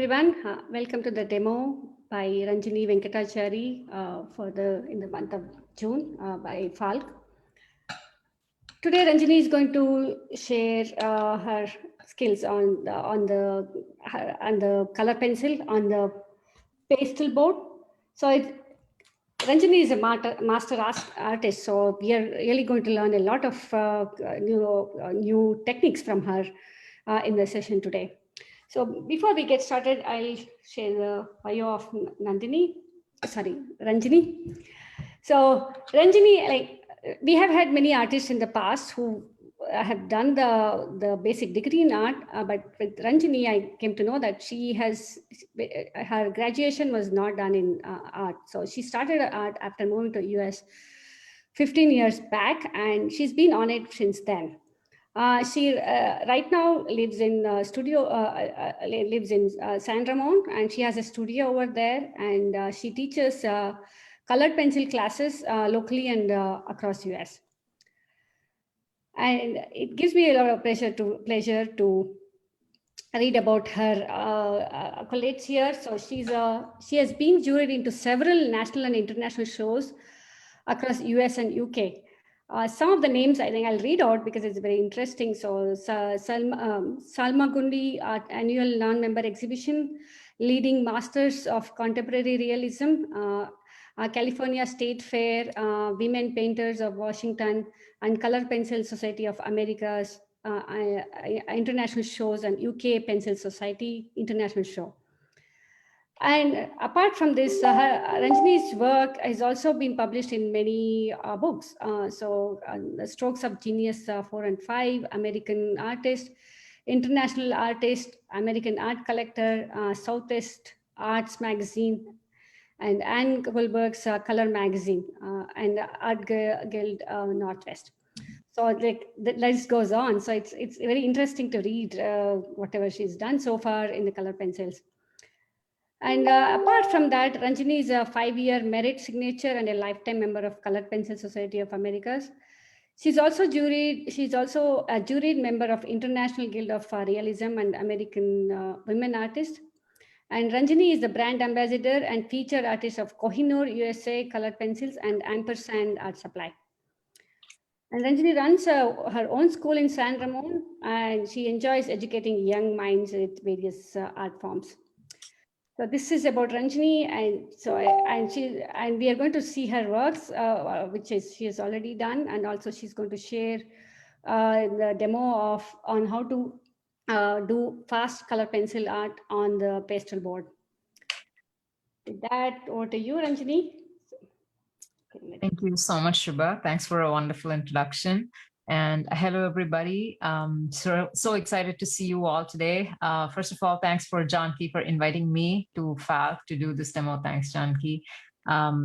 everyone. Welcome to the demo by Ranjini Venkatachari in the month of June by Falk. Today, Ranjini is going to share her skills on the color pencil on the pastel board. So Ranjini is a master artist, so we are really going to learn a lot of new techniques from her in the session today. So before we get started, I'll share the bio of Ranjini. So Ranjini, we have had many artists in the past who have done the basic degree in art, but with Ranjini, I came to know that her graduation was not done in art. So she started art after moving to US 15 years back, and she's been on it since then. She right now lives in San Ramon, and she has a studio over there, and she teaches colored pencil classes locally and across US. And it gives me a lot of pleasure to read about her accolades here. So she has been juried into several national and international shows across US and UK. Some of the names I think I'll read out because it's very interesting. So Salmagundi Annual non-member exhibition, leading Masters of Contemporary Realism, California State Fair, Women Painters of Washington, and Color Pencil Society of America's international shows, and UK Pencil Society international show. And apart from this, Ranjini's work has also been published in many books. The Strokes of Genius 4 and 5, American Artist, International Artist, American Art Collector, Southeast Arts Magazine, and Anne Goldberg's Color Magazine, and Art Guild Northwest. So the list goes on. So it's very interesting to read whatever she's done so far in the color pencils. And apart from that, Ranjini is a 5-year merit signature and a lifetime member of Colored Pencil Society of Americas. She's also a juried member of International Guild of Realism and American Women Artist. And Ranjini is the brand ambassador and featured artist of Kohinoor USA Colored Pencils and Ampersand Art Supply. And Ranjini runs her own school in San Ramon, and she enjoys educating young minds with various art forms. So this is about Ranjini, and we are going to see her works, she has already done, and also she's going to share the demo on how to do fast color pencil art on the pastel board. With that, over to you, Ranjini. Thank you so much, Shubha. Thanks for a wonderful introduction. And hello, everybody. So excited to see you all today. First of all, thanks for Janki for inviting me to FALC to do this demo. Thanks, Janki. I've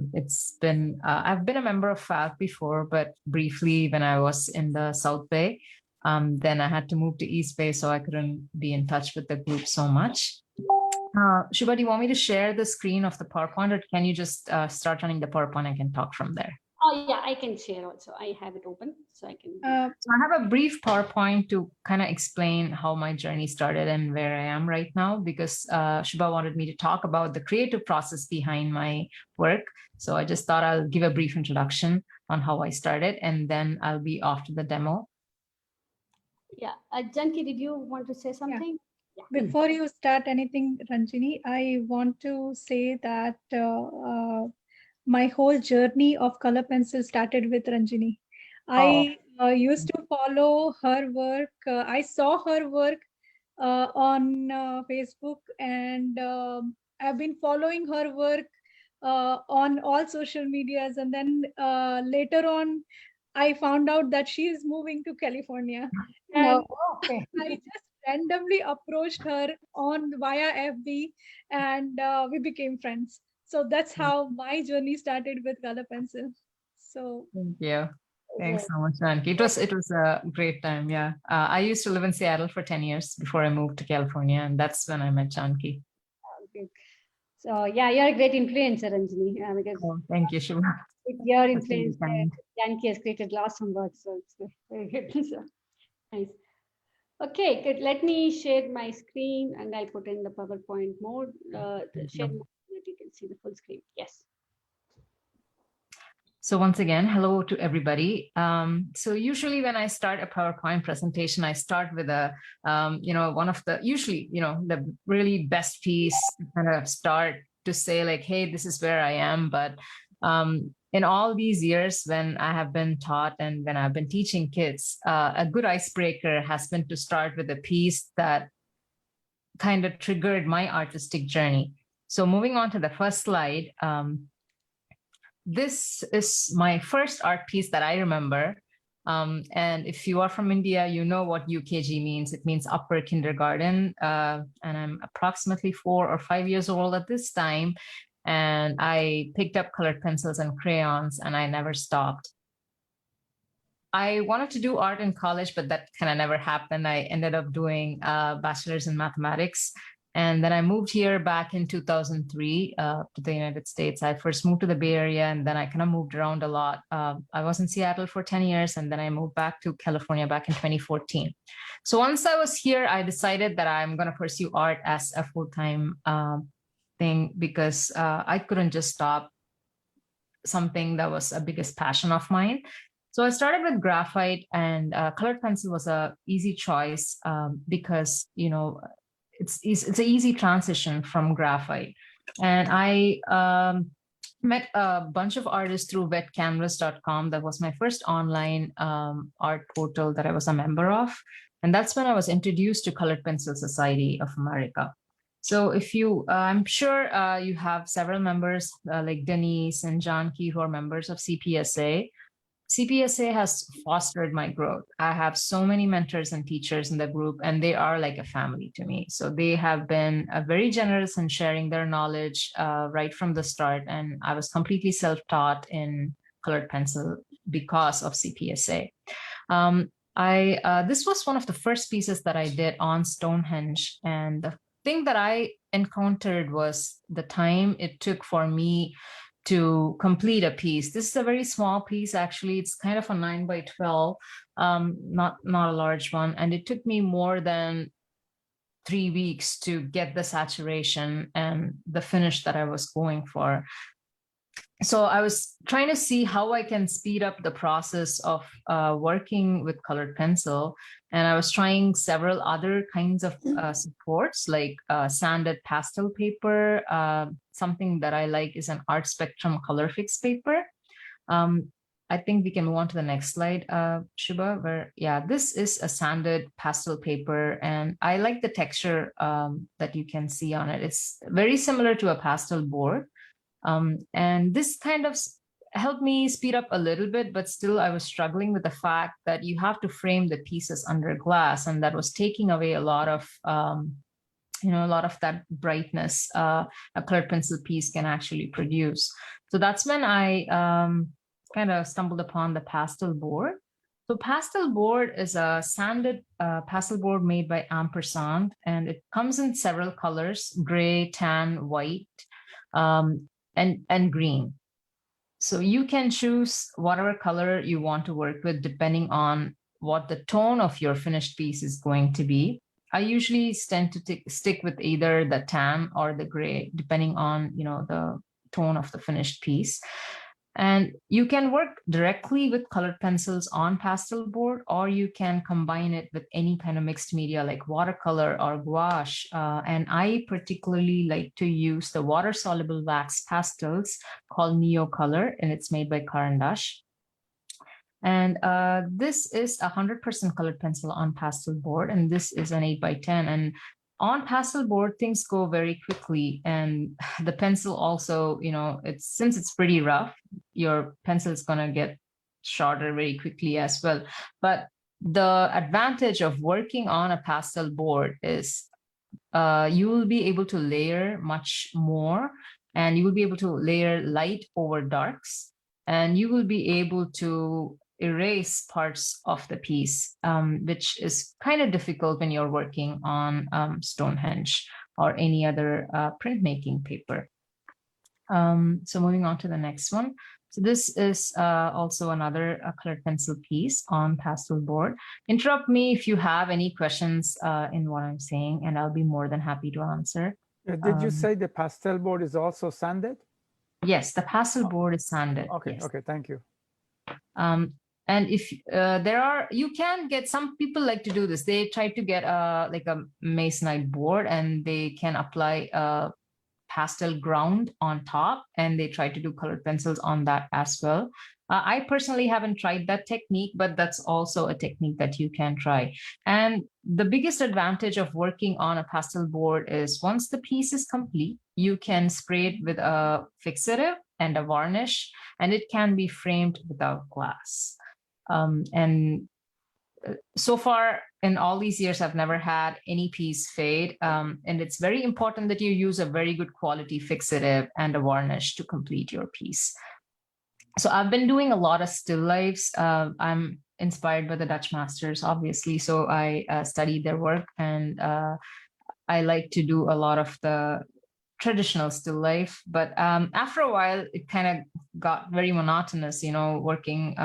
been a member of FALC before, but briefly when I was in the South Bay. Then I had to move to East Bay, so I couldn't be in touch with the group so much. Shubha, do you want me to share the screen of the PowerPoint, or can you just start running the PowerPoint? I can talk from there. Oh yeah, I can share also. I have it open, so I can. So I have a brief PowerPoint to kind of explain how my journey started and where I am right now, because Shubha wanted me to talk about the creative process behind my work. So I just thought I'll give a brief introduction on how I started, and then I'll be off to the demo. Yeah, Janki, did you want to say something? Yeah. Before you start anything, Ranjini, I want to say that my whole journey of color pencil started with Ranjini. I used to follow her work. I saw her work on Facebook, and I've been following her work on all social medias. And then later on, I found out that she is moving to California. And I just randomly approached her via FB, and we became friends. So that's how my journey started with color pencil. So thank you. Thanks so much, Janki. It was a great time. Yeah, I used to live in Seattle for 10 years before I moved to California, and that's when I met Janki. Okay. So yeah, you're a great influencer, Ranjini. Because thank you, Shubha. With your influence, Janki has created awesome work. So it's very good. So, nice. Okay, good. Let me share my screen and I'll put in the PowerPoint mode. Share mode so that you can see the full screen. Yes. So once again, hello to everybody. So usually when I start a PowerPoint presentation, I start with a, one of the, usually, the really best piece to kind of start to say like, hey, this is where I am. But in all these years when I have been taught and when I've been teaching kids, a good icebreaker has been to start with a piece that kind of triggered my artistic journey. So moving on to the first slide, this is my first art piece that I remember. And if you are from India, you know what UKG means. It means upper kindergarten. And I'm approximately 4 or 5 years old at this time. And I picked up colored pencils and crayons, and I never stopped. I wanted to do art in college, but that kind of never happened. I ended up doing a bachelor's in mathematics. And then I moved here back in 2003 to the United States. I first moved to the Bay Area, and then I kind of moved around a lot. I was in Seattle for 10 years, and then I moved back to California back in 2014. So once I was here, I decided that I'm going to pursue art as a full-time thing because I couldn't just stop something that was a biggest passion of mine. So I started with graphite, and colored pencil was a easy choice because, it's an easy transition from graphite. And I met a bunch of artists through wetcanvas.com. That was my first online art portal that I was a member of. And that's when I was introduced to Colored Pencil Society of America. So if you, I'm sure you have several members like Denise and Janki who are members of CPSA. CPSA has fostered my growth. I have so many mentors and teachers in the group, and they are like a family to me. So they have been very generous in sharing their knowledge right from the start. And I was completely self-taught in colored pencil because of CPSA. This was one of the first pieces that I did on Stonehenge. And the thing that I encountered was the time it took for me to complete a piece. This is a very small piece, actually. It's kind of a 9 by 12, not a large one. And it took me more than 3 weeks to get the saturation and the finish that I was going for. So I was trying to see how I can speed up the process of working with colored pencil. And I was trying several other kinds of supports like sanded pastel paper. Something that I like is an Art Spectrum color fix paper. I think we can move on to the next slide, Shubha, where, yeah, this is a sanded pastel paper. And I like the texture that you can see on it. It's very similar to a pastel board. And this kind of helped me speed up a little bit, but still I was struggling with the fact that you have to frame the pieces under glass, and that was taking away a lot of, that brightness a colored pencil piece can actually produce. So that's when I kind of stumbled upon the pastel board. So pastel board is a sanded pastel board made by Ampersand, and it comes in several colors: gray, tan, white, and green. So you can choose whatever color you want to work with depending on what the tone of your finished piece is going to be. I usually tend to stick with either the tan or the gray, depending on the tone of the finished piece. And you can work directly with colored pencils on pastel board, or you can combine it with any kind of mixed media like watercolor or gouache. And I particularly like to use the water-soluble wax pastels called Neo Color, and it's made by Caran d'Ache. And this is 100% colored pencil on pastel board, and this is an 8 by 10. And on pastel board, things go very quickly, and the pencil also, since it's pretty rough, your pencil is going to get shorter very quickly as well. But the advantage of working on a pastel board is you will be able to layer much more, and you will be able to layer light over darks, and you will be able to erase parts of the piece, which is kind of difficult when you're working on Stonehenge or any other printmaking paper. So moving on to the next one. So this is also another colored pencil piece on pastel board. Interrupt me if you have any questions in what I'm saying, and I'll be more than happy to answer. Did you say the pastel board is also sanded? Yes, the pastel board is sanded. Okay, yes. okay, thank you. And if you can get, some people like to do this. They try to get like a masonite board, and they can apply pastel ground on top, and they try to do colored pencils on that as well. I personally haven't tried that technique, but that's also a technique that you can try. And the biggest advantage of working on a pastel board is once the piece is complete, you can spray it with a fixative and a varnish, and it can be framed without glass. And so far in all these years, I've never had any piece fade. And it's very important that you use a very good quality fixative and a varnish to complete your piece. So I've been doing a lot of still lifes. I'm inspired by the Dutch masters, obviously. So I studied their work, and I like to do a lot of the traditional still life. But after a while, it kind of got very monotonous, working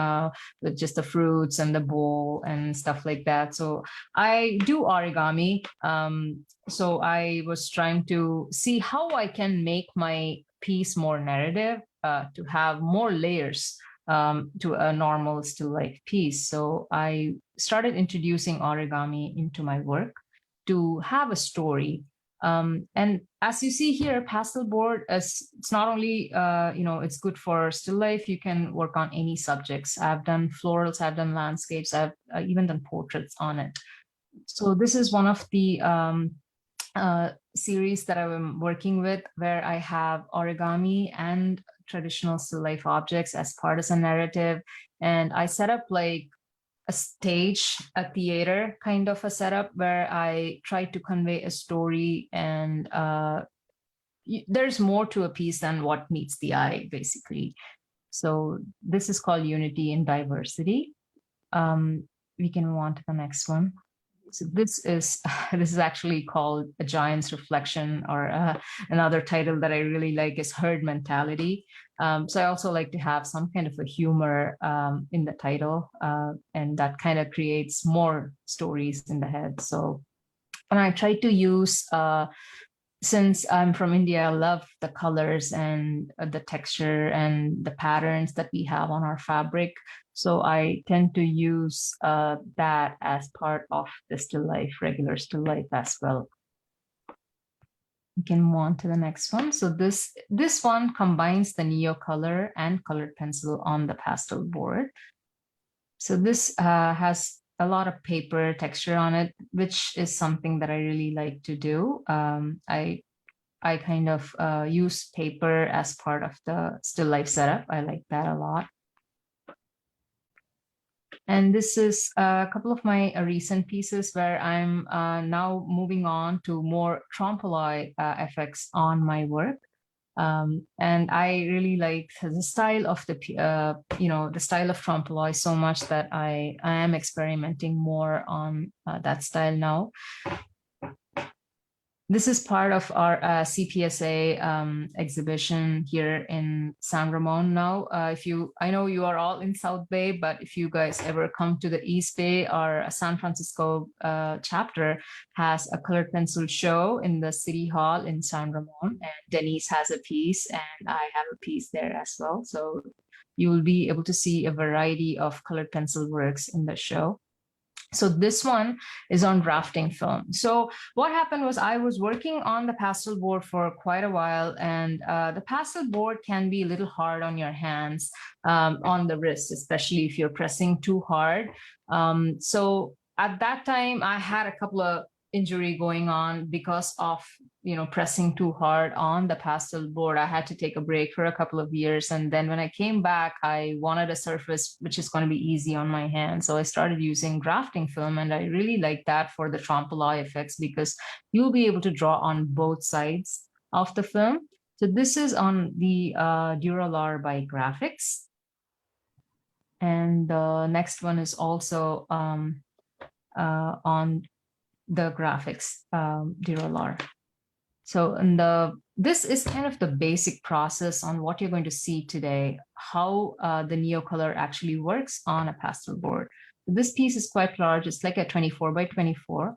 with just the fruits and the bowl and stuff like that. So I do origami. So I was trying to see how I can make my piece more narrative, to have more layers to a normal still life piece. So I started introducing origami into my work to have a story. And as you see here, pastel board, it's not only, it's good for still life. You can work on any subjects. I've done florals, I've done landscapes, I've even done portraits on it. So this is one of the series that I'm working with, where I have origami and traditional still life objects as part of a narrative. And I set up like a stage, a theater kind of a setup, where I try to convey a story, and there's more to a piece than what meets the eye, basically. So this is called Unity in Diversity. We can move on to the next one. So this is actually called A Giant's Reflection, or another title that I really like is Herd Mentality. So I also like to have some kind of a humor in the title, and that kind of creates more stories in the head. So, and I try to use, since I'm from India, I love the colors and the texture and the patterns that we have on our fabric. So I tend to use that as part of the still life, regular still life as well. We can move on to the next one. So this one combines the neo color and colored pencil on the pastel board. So this has a lot of paper texture on it, which is something that I really like to do. I kind of use paper as part of the still life setup. I like that a lot. And this is a couple of my recent pieces where I'm now moving on to more trompe-l'oeil effects on my work. And I really like the style of the style of trompe-l'oeil so much that I am experimenting more on that style now. This is part of our CPSA exhibition here in San Ramon now. I know you are all in South Bay, but if you guys ever come to the East Bay, our San Francisco chapter has a colored pencil show in the City Hall in San Ramon, and Denise has a piece, and I have a piece there as well. So you will be able to see a variety of colored pencil works in the show. So this one is on drafting film. So what happened was I was working on the pastel board for quite a while, and the pastel board can be a little hard on your hands, on the wrist, especially if you're pressing too hard. So at that time, I had a couple of injury going on because of pressing too hard on the pastel board. I had to take a break for a couple of years, and then when I came back, I wanted a surface which is going to be easy on my hand, so I started using drafting film, and I really like that for the trompe-l'oeil effects because you'll be able to draw on both sides of the film. So this is on the Duralar by Graphics, and the next one is also on the graphics Duralar. So this is kind of the basic process on what you're going to see today, how the NeoColor actually works on a pastel board. This piece is quite large. It's like a 24 by 24.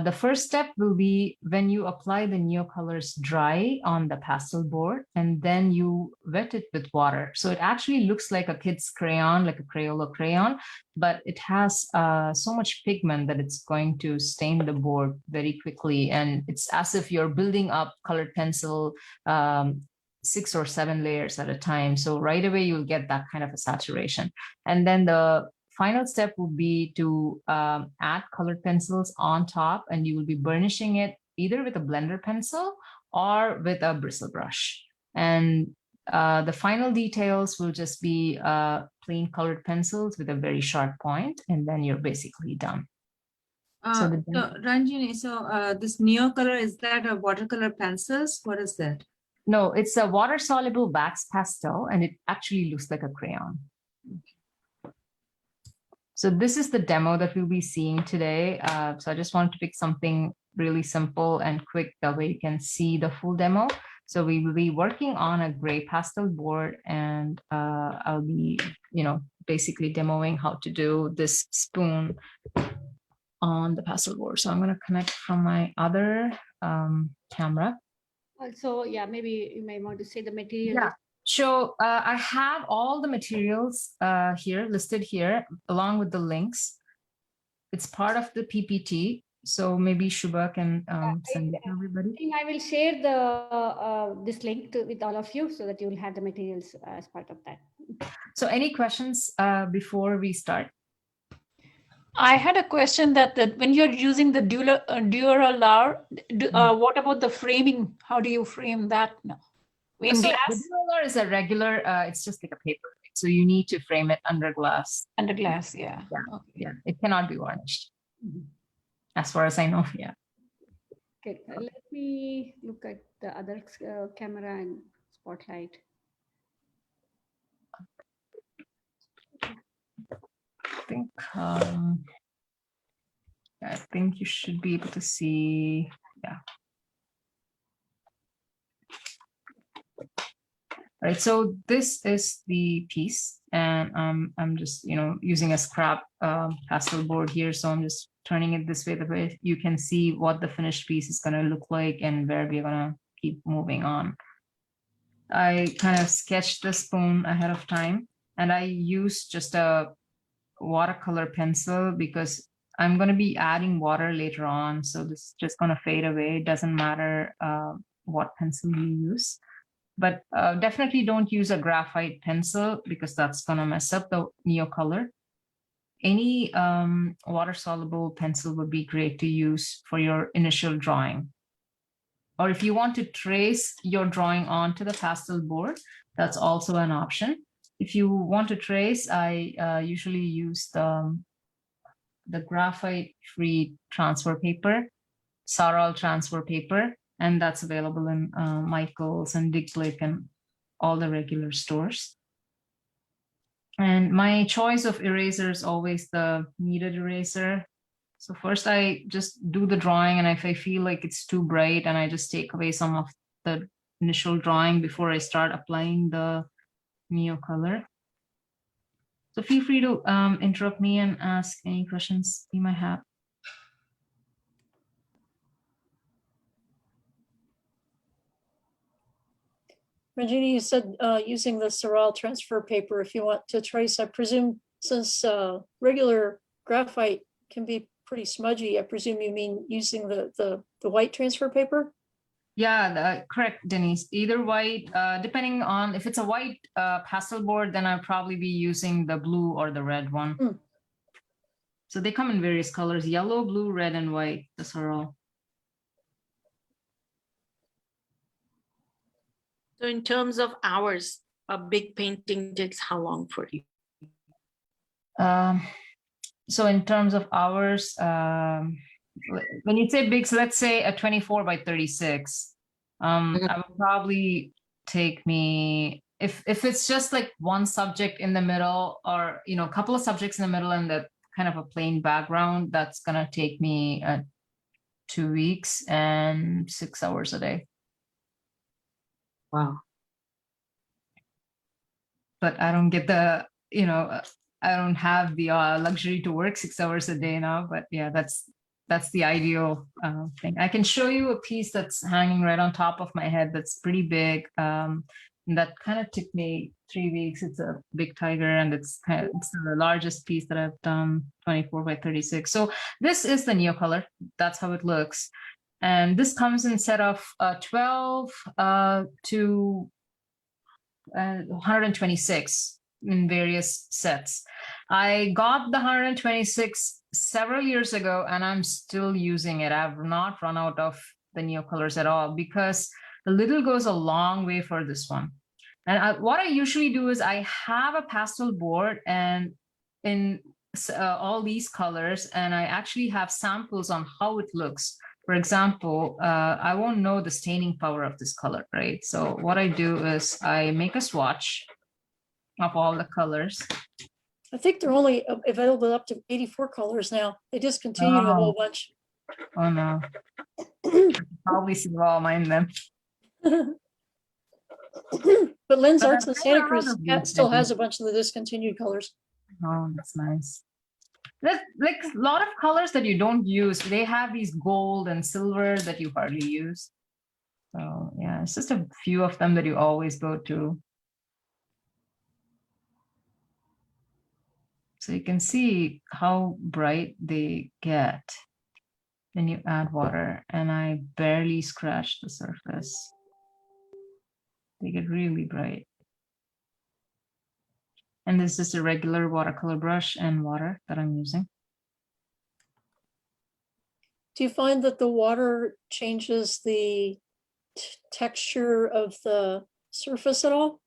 The first step will be when you apply the NeoColors dry on the pastel board, and then you wet it with water. So it actually looks like a kid's crayon, like a Crayola crayon, but it has so much pigment that it's going to stain the board very quickly. And it's as if you're building up colored pencil 6 or 7 layers at a time. So right away, you'll get that kind of a saturation. And then the final step would be to add colored pencils on top, and you will be burnishing it either with a blender pencil or with a bristle brush. And the final details will just be plain colored pencils with a very sharp point, and then you're basically done. So Ranjini, this NeoColor, is that a watercolor pencils? What is that? No, it's a water-soluble wax pastel, and it actually looks like a crayon. So this is the demo that we'll be seeing today. So I just wanted to pick something really simple and quick, that way you can see the full demo. So we will be working on a gray pastel board, and I'll be, basically demoing how to do this spoon on the pastel board. So I'm going to connect from my other camera. Also, yeah, maybe you may want to say the material. Yeah. So I have all the materials here listed here, along with the links. It's part of the PPT. So maybe Shubha can send it to everybody. I will share the this link with all of you, so that you will have the materials as part of that. So any questions before we start? I had a question that when you're using the Duralar, what about the framing? How do you frame that now? In so glass? The Duralar is a regular, it's just like a paper. So you need to frame it under glass. Under glass, yeah. Yeah, okay. yeah. It cannot be varnished. As far as I know, yeah. Okay, let me look at the other camera and spotlight. I think you should be able to see, yeah. All right, so this is the piece, and I'm just, using a scrap pastel board here. So I'm just turning it this way, the way you can see what the finished piece is going to look like and where we're going to keep moving on. I kind of sketched the spoon ahead of time, and I used just a watercolor pencil because I'm going to be adding water later on. So this is just going to fade away. It doesn't matter what pencil you use. But definitely don't use a graphite pencil, because that's going to mess up the NeoColor. Any water-soluble pencil would be great to use for your initial drawing. Or if you want to trace your drawing onto the pastel board, that's also an option. If you want to trace, I usually use the graphite-free transfer paper, Saral transfer paper. And that's available in Michael's and Dick and all the regular stores. And my choice of eraser is always the kneaded eraser. So first I just do the drawing, and if I feel like it's too bright, and I just take away some of the initial drawing before I start applying the NeoColor. So feel free to interrupt me and ask any questions you might have. Rajini, you said using the Saral transfer paper if you want to trace. I presume since regular graphite can be pretty smudgy, I presume you mean using the white transfer paper? Yeah, correct, Denise. Either white, depending on if it's a white pastel board, then I'll probably be using the blue or the red one. Mm. So they come in various colors: yellow, blue, red, and white. The Saral. So in terms of hours, a big painting takes how long for you? So in terms of hours, when you say big, so let's say a 24 by 36, I would probably take me, if it's just like one subject in the middle, or, a couple of subjects in the middle and the kind of a plain background, that's going to take me 2 weeks and 6 hours a day. Wow. But I don't get the, I don't have the luxury to work 6 hours a day now. But yeah, that's the ideal thing. I can show you a piece that's hanging right on top of my head that's pretty big. And that kind of took me 3 weeks. It's a big tiger, and it's the largest piece that I've done, 24 by 36. So this is the Neocolor. That's how it looks. And this comes in set of 12 to 126 in various sets. I got the 126 several years ago, and I'm still using it. I've not run out of the Neocolors at all, because the little goes a long way for this one. And what I usually do is I have a pastel board and in all these colors, and I actually have samples on how it looks. For example, I won't know the staining power of this color, right? So what I do is I make a swatch of all the colors. I think they're only available up to 84 colors now. They discontinued a whole bunch. Oh no. Probably see all mine then. But Lynn's Arts in Santa Cruz still has a bunch of the discontinued colors. Oh, that's nice. There's like a lot of colors that you don't use. They have these gold and silver that you hardly use. So yeah, it's just a few of them that you always go to. So you can see how bright they get when you add water, and I barely scratch the surface. They get really bright. And this is a regular watercolor brush and water that I'm using. Do you find that the water changes the texture of the surface at all?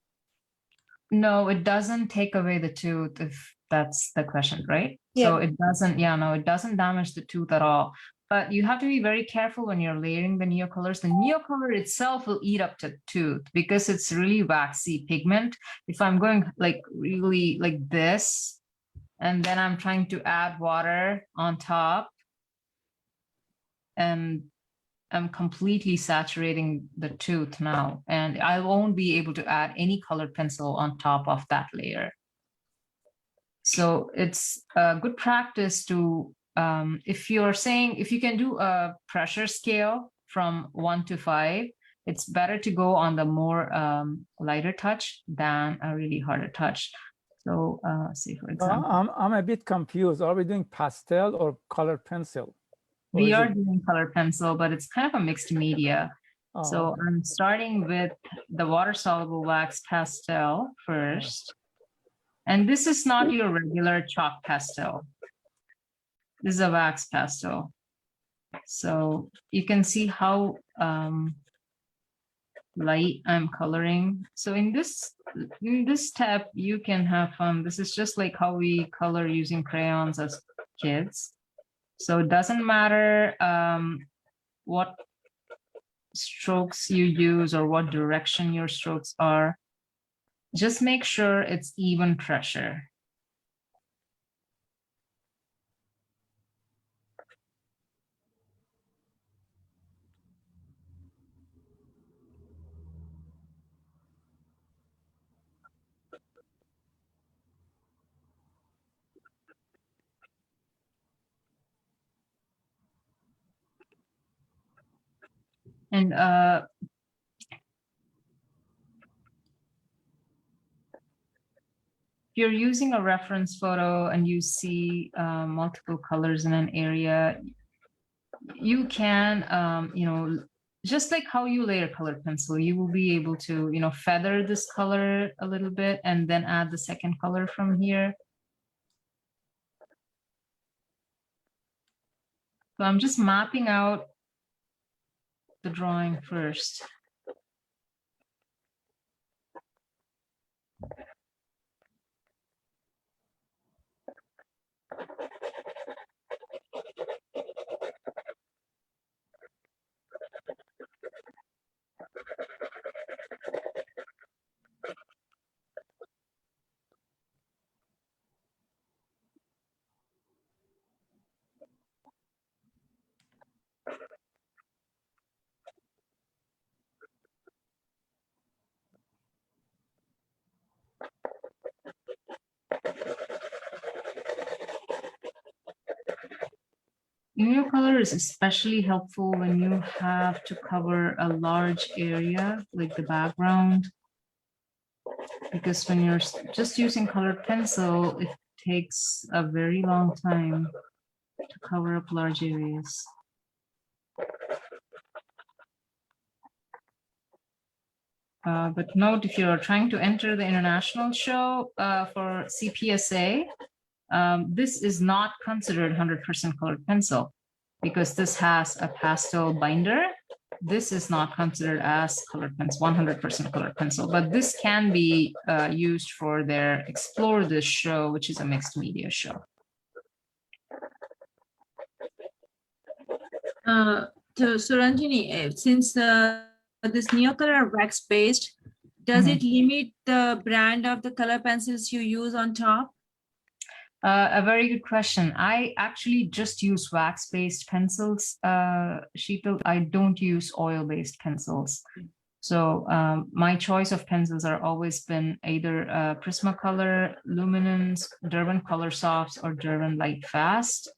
No, it doesn't take away the tooth, if that's the question, right? Yeah. So it doesn't, no, it doesn't damage the tooth at all. But you have to be very careful when you're layering the Neocolors. The Neocolor itself will eat up the tooth because it's really waxy pigment. If I'm going like really like this, and then I'm trying to add water on top, and I'm completely saturating the tooth now, and I won't be able to add any colored pencil on top of that layer. So it's a good practice to, if you can do a pressure scale from 1 to 5, it's better to go on the more lighter touch than a really harder touch. So say for example. I'm a bit confused. Are we doing pastel or colored pencil? We are doing color pencil, but it's kind of a mixed media. Oh, So okay. I'm starting with the water-soluble wax pastel first. And this is not your regular chalk pastel. This is a wax pastel. So you can see how light I'm coloring. So in this step, you can have fun. This is just like how we color using crayons as kids. So it doesn't matter what strokes you use or what direction your strokes are. Just make sure it's even pressure. And if you're using a reference photo and you see multiple colors in an area, you can, just like how you layer colored pencil, you will be able to, feather this color a little bit and then add the second color from here. So I'm just mapping out the drawing first. Color is especially helpful when you have to cover a large area, like the background, because when you're just using colored pencil, it takes a very long time to cover up large areas. But note, if you're trying to enter the international show for CPSA, this is not considered 100% colored pencil because this has a pastel binder. This is not considered as colored pencil, 100% colored pencil, but this can be used for their Explore This show, which is a mixed media show. So Ranjini, since this neocolor are wax-based, does it limit the brand of the color pencils you use on top? A very good question. I actually just use wax-based pencils, Sheetal. I don't use oil-based pencils. So my choice of pencils are always been either Prismacolor, Luminance, Derwent Color Softs, or Derwent Light Fast.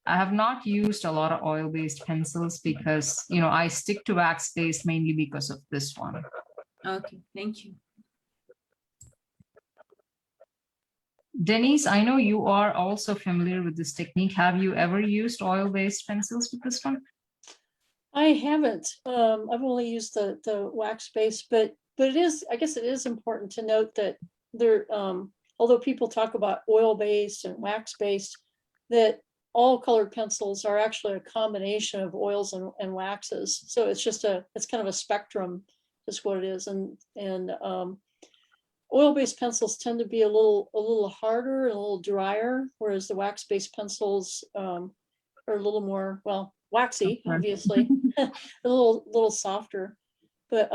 I have not used a lot of oil-based pencils because, I stick to wax-based mainly because of this one. Okay, thank you. Denise, I know you are also familiar with this technique. Have you ever used oil-based pencils with this one? I haven't. I've only used the wax-based, but it is, I guess it is important to note that there, although people talk about oil-based and wax-based, that all colored pencils are actually a combination of oils and waxes. So it's just it's kind of a spectrum, is what it is. And oil-based pencils tend to be a little harder and a little drier, whereas the wax-based pencils are a little more, well, waxy, obviously, a little softer. But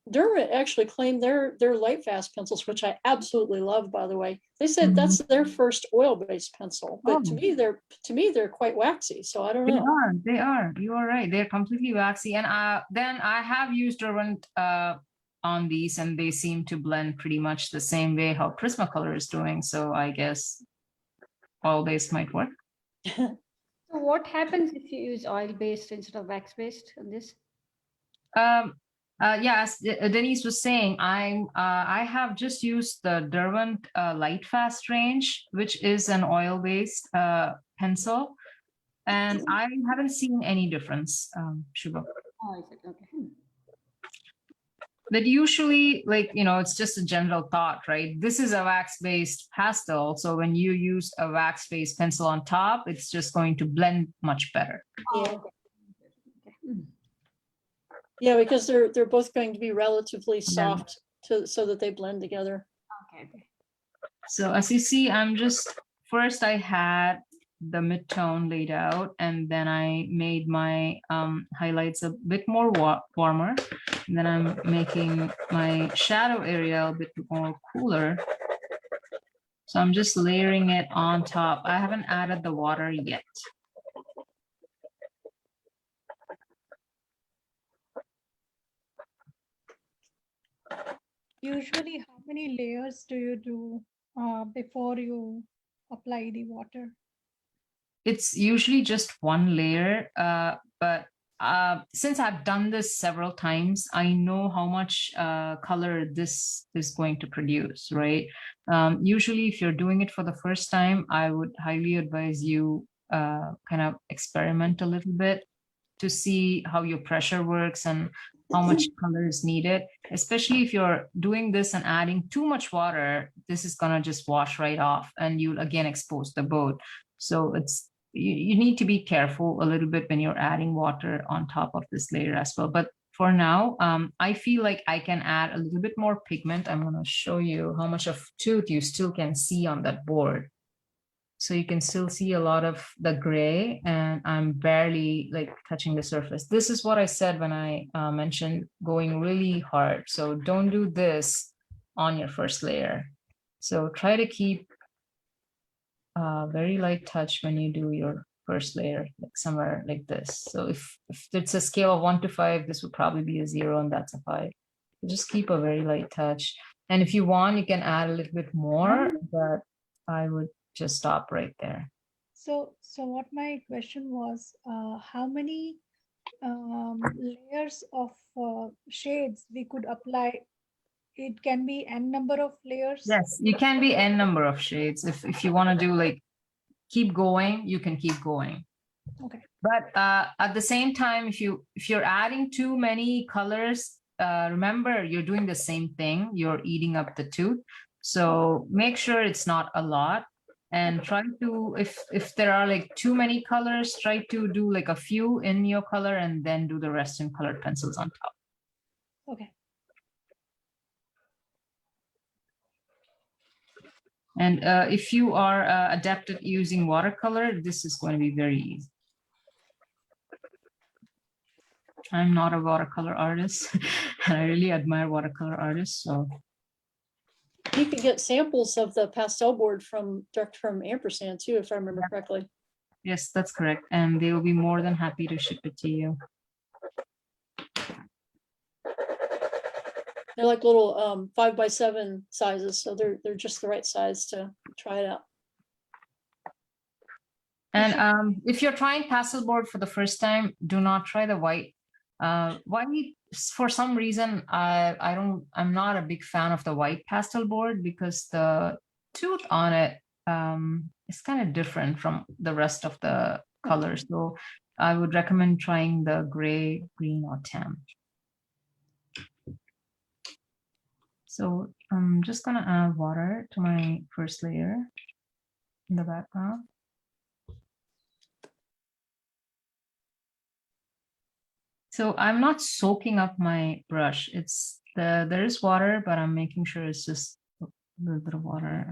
Derwent actually claimed their light fast pencils, which I absolutely love, by the way. They said that's their first oil-based pencil, but to me they're quite waxy. So I don't know. They are. You are right. They're completely waxy. And then I have used Derwent on these, and they seem to blend pretty much the same way how Prismacolor is doing. So I guess oil-based might work. So what happens if you use oil-based instead of wax-based on this? As Denise was saying, I have just used the Derwent Light Fast range, which is an oil-based pencil, and I haven't seen any difference, Shubha. Oh, is it? Okay. But usually, it's just a general thought, right? This is a wax-based pastel, so when you use a wax-based pencil on top, it's just going to blend much better. Yeah. Yeah, because they're both going to be relatively soft so that they blend together. Okay. So as you see, first I had the mid-tone laid out, and then I made my highlights a bit more warmer. And then I'm making my shadow area a bit more cooler. So I'm just layering it on top. I haven't added the water yet. Usually, how many layers do you do before you apply the water? It's usually just one layer, but since I've done this several times, I know how much color this is going to produce, right? Usually, if you're doing it for the first time, I would highly advise you kind of experiment a little bit to see how your pressure works and how much color is needed. Especially if you're doing this and adding too much water, this is gonna just wash right off, and you'll again expose the boat. So you need to be careful a little bit when you're adding water on top of this layer as well. But for now, I feel like I can add a little bit more pigment. I'm gonna show you how much of tooth you still can see on that board. So you can still see a lot of the gray, and I'm barely touching the surface. This is what I said when I mentioned going really hard. So don't do this on your first layer. So try to keep very light touch when you do your first layer, somewhere like this. So if it's a scale of 1 to 5, this would probably be a 0, and that's a 5. Just keep a very light touch. And if you want, you can add a little bit more, but I would just stop right there. So what my question was, how many layers of shades we could apply? It can be n number of layers. Yes, you can be n number of shades. If you want to do like keep going, you can keep going. Okay. But at the same time, if you're adding too many colors, remember you're doing the same thing. You're eating up the tooth. So make sure it's not a lot, and try to, if there are like too many colors, try to do like a few in your color and then do the rest in colored pencils on top. Okay. And if you are adept at using watercolor, this is going to be very easy. I'm not a watercolor artist, and I really admire watercolor artists. So You can get samples of the pastel board direct from Ampersand too, if I remember correctly. yes, that's correct. And they will be more than happy to ship it to you. They're like little 5x7 sizes, so they're just the right size to try it out. And if you're trying pastel board for the first time, do not try the white. White, for some reason, I'm not a big fan of the white pastel board because the tooth on it is kind of different from the rest of the colors. So I would recommend trying the gray, green, or tan. So I'm just gonna add water to my first layer in the background. So I'm not soaking up my brush. There is water, but I'm making sure it's just a little bit of water.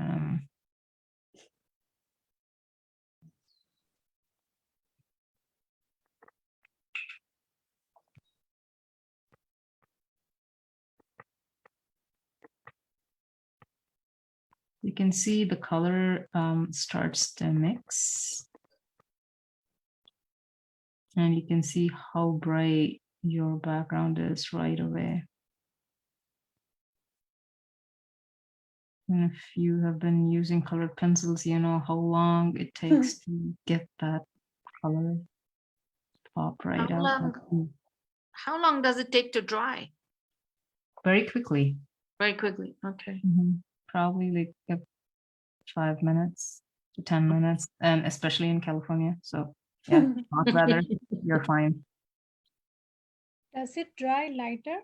You can see the color starts to mix. And you can see how bright your background is right away. And if you have been using colored pencils, you know how long it takes to get that color pop right out. How long does it take to dry? Very quickly. Very quickly. Okay. Probably like 5 minutes to 10 minutes, and especially in California. So yeah, hot weather, you're fine. Does it dry lighter?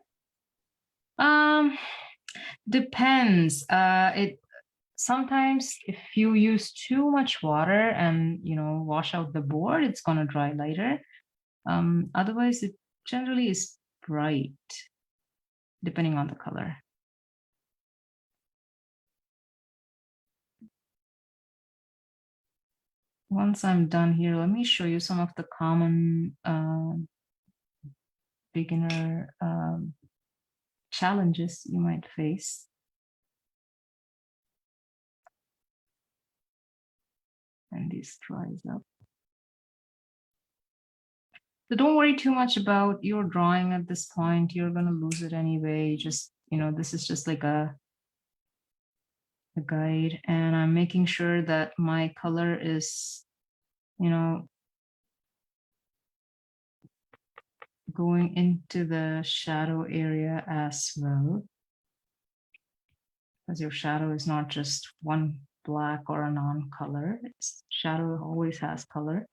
Depends. It sometimes if you use too much water and wash out the board, it's gonna dry lighter. Otherwise, it generally is bright, depending on the color. Once I'm done here, let me show you some of the common beginner challenges you might face. And this dries up. So don't worry too much about your drawing at this point. You're going to lose it anyway. Just, this is just like a guide. And I'm making sure that my color is, going into the shadow area as well. Because your shadow is not just one black or a non-color. Shadow always has color.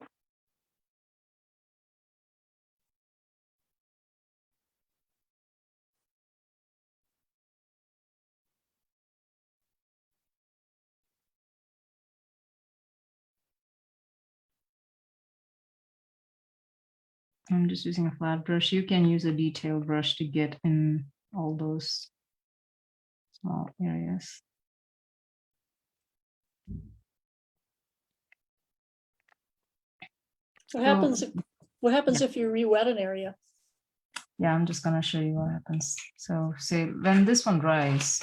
I'm just using a flat brush. You can use a detail brush to get in all those small areas. What happens if you re-wet an area? Yeah, I'm just gonna show you what happens. So say when this one dries,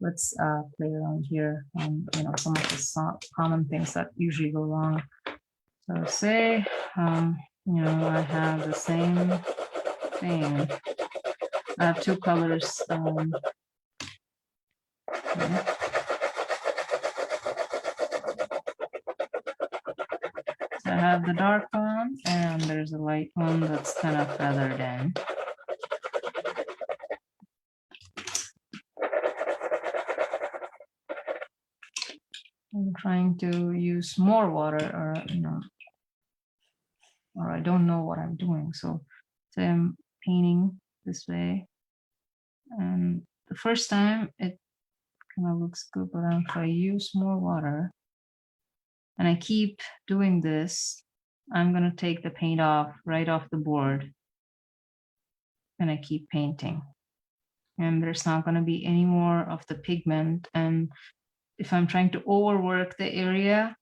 let's play around here and some of the common things that usually go wrong. So say I have the same thing. I have two colors. Okay. I have the dark one and there's a light one that's kind of feathered in. I'm trying to use more water, or or I don't know what I'm doing. So I'm painting this way. And the first time it kind of looks good, but if I use more water and I keep doing this, I'm going to take the paint off right off the board. And I keep painting. And there's not going to be any more of the pigment. And if I'm trying to overwork the area,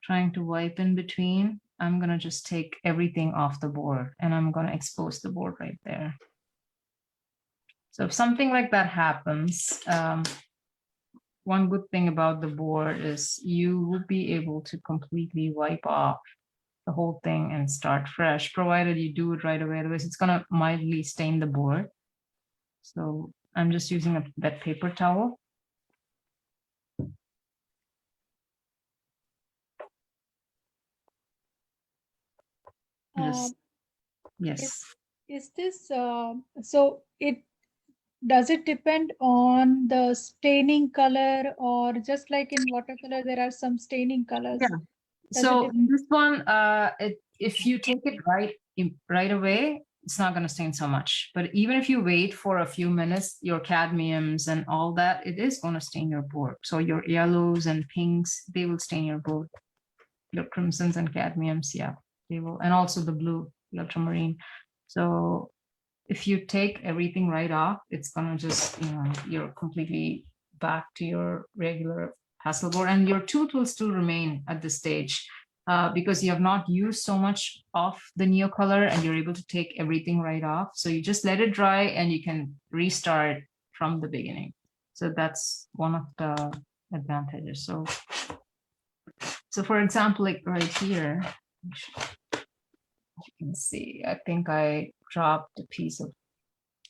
trying to wipe in between, I'm going to just take everything off the board and I'm going to expose the board right there. So if something like that happens, one good thing about the board is you will be able to completely wipe off the whole thing and start fresh, provided you do it right away. Otherwise, it's going to mildly stain the board. So I'm just using a wet paper towel. Yes. Is this so? Does it depend on the staining color, or just like in watercolor, there are some staining colors? Yeah. Does So it this one, if you take it right away, it's not going to stain so much. But even if you wait for a few minutes, your cadmiums and all that, it is going to stain your board. So your yellows and pinks, they will stain your board. Your crimsons and cadmiums, yeah, they will. And also the blue, the ultramarine. So if you take everything right off, it's going to just, you're completely back to your regular pastel board, and your tooth will still remain at this stage because you have not used so much of the Neocolor and you're able to take everything right off. So you just let it dry and you can restart from the beginning. So that's one of the advantages. So for example, like right here, you can see, I think I dropped a piece of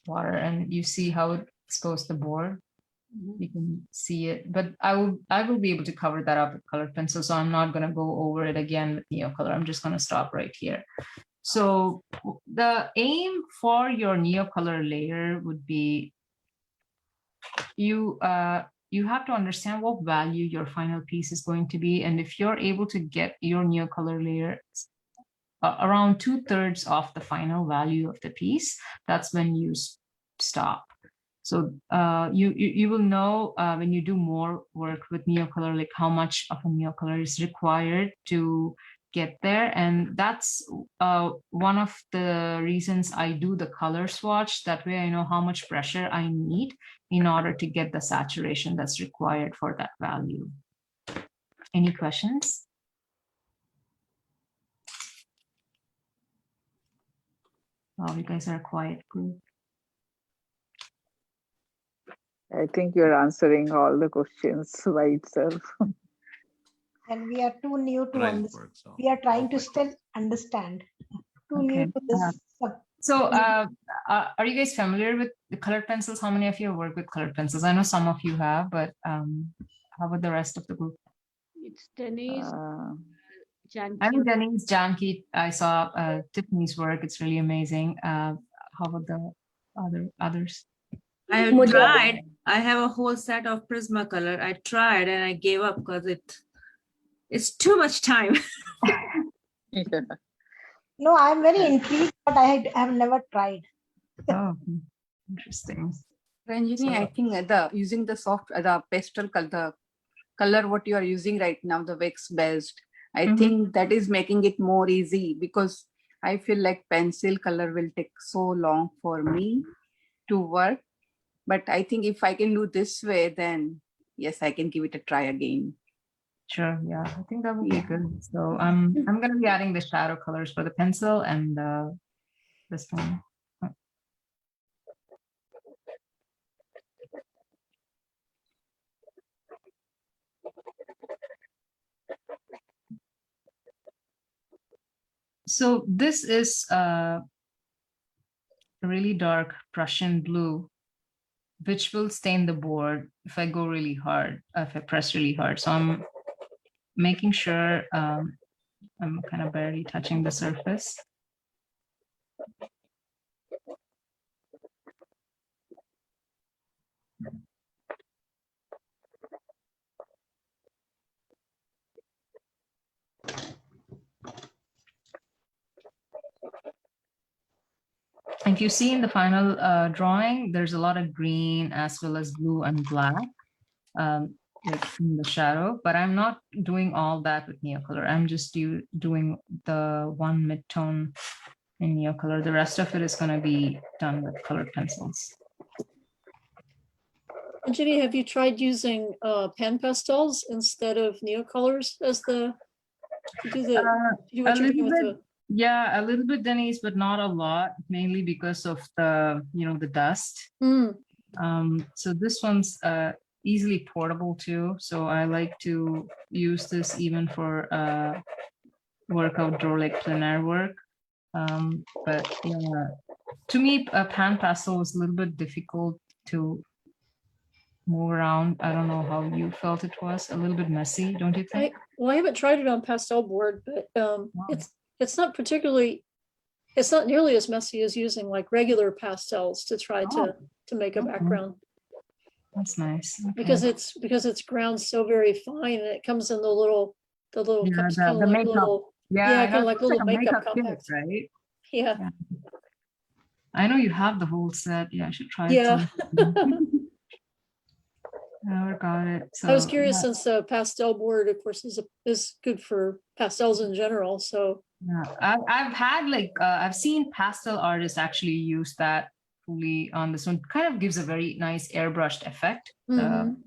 water and you see how it exposed the board. You can see it, but I will be able to cover that up with colored pencil. So I'm not going to go over it again with Neocolor. I'm just going to stop right here. So the aim for your Neocolor layer would be you have to understand what value your final piece is going to be. And if you're able to get your Neocolor layer around 2/3 of the final value of the piece, that's when you stop. So you will know when you do more work with Neocolor, like how much of a Neocolor is required to get there. And that's one of the reasons I do the color swatch. That way I know how much pressure I need in order to get the saturation that's required for that value. Any questions? Oh, you guys are a quiet group. I think you're answering all the questions by itself. And we are too new to understand. We are trying to still understand. Too new to this. So are you guys familiar with the colored pencils? How many of you work with colored pencils? I know some of you have, but how about the rest of the group? It's Denise, Janki. I know Denise, Janki. I saw Tiffany's work. It's really amazing. How about the others? I have tried. I have a whole set of Prismacolor. I tried and I gave up because it's too much time. Yeah. No, I'm very intrigued, but I have never tried. Oh, interesting. Ranjini, I think using the pastel color what you are using right now, the wax based, I think that is making it more easy, because I feel like pencil color will take so long for me to work. But I think if I can do this way, then yes, I can give it a try again. Sure, yeah, I think that would be good. So I'm going to be adding the shadow colors for the pencil and this one. So this is a really dark Prussian blue, which will stain the board if I go really hard, if I press really hard. So I'm making sure I'm I'm kind of barely touching the surface. If you see in the final drawing, there's a lot of green as well as blue and black, like in the shadow, but I'm not doing all that with Neocolor. I'm just doing the one mid-tone in Neocolor. The rest of it is going to be done with colored pencils. Rajini, have you tried using pan pastels instead of Neocolors as the to do the to do what you're doing with the? Yeah, a little bit, Denise, but not a lot, mainly because of the, the dust. So this one's easily portable too. So I like to use this even for work outdoor, like plein air work. But yeah, to me, a pan pastel was a little bit difficult to move around. I don't know how you felt it was. A little bit messy, don't you think? I haven't tried it on pastel board, but it's not particularly, it's not nearly as messy as using like regular pastels to try to make a background. That's nice. Okay. Because it's ground so very fine, and it comes in the little cups, kind of the like makeup. little kind of like little makeup compacts, right? Yeah. I know you have the whole set. Yeah, I should try it. Yeah. Never got it. So I was curious since pastel board, of course, is good for pastels in general. So yeah, I've had I've seen pastel artists actually use that fully on this one. Kind of gives a very nice airbrushed effect. But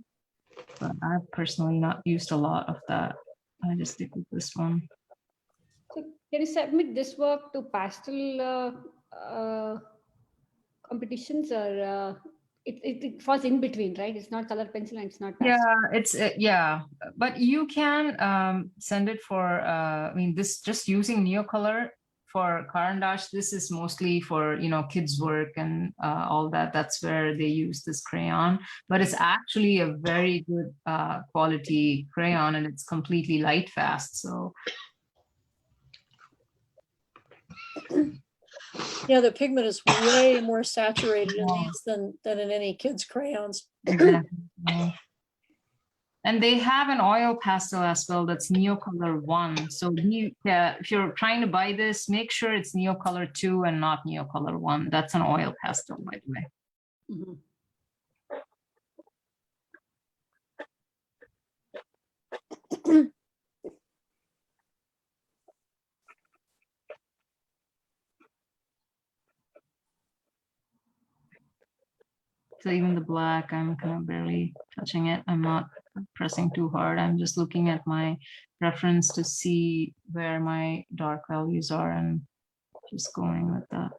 I've personally not used a lot of that. I just stick with this one. So can you submit this work to pastel competitions, or it falls in between, right? It's not color pencil and it's not pastel. Yeah, it's but you can send it for I mean, this just using Neocolor for Carandash. This is mostly for kids work and all that. That's where they use this crayon, but it's actually a very good quality crayon, and it's completely light fast. So yeah, the pigment is way more saturated in these than in any kids' crayons. Exactly. And they have an oil pastel as well that's Neocolor 1. So if you're trying to buy this, make sure it's Neocolor 2 and not Neocolor 1. That's an oil pastel, by the way. So even the black, I'm kind of barely touching it. I'm not pressing too hard. I'm just looking at my reference to see where my dark values are and just going with that.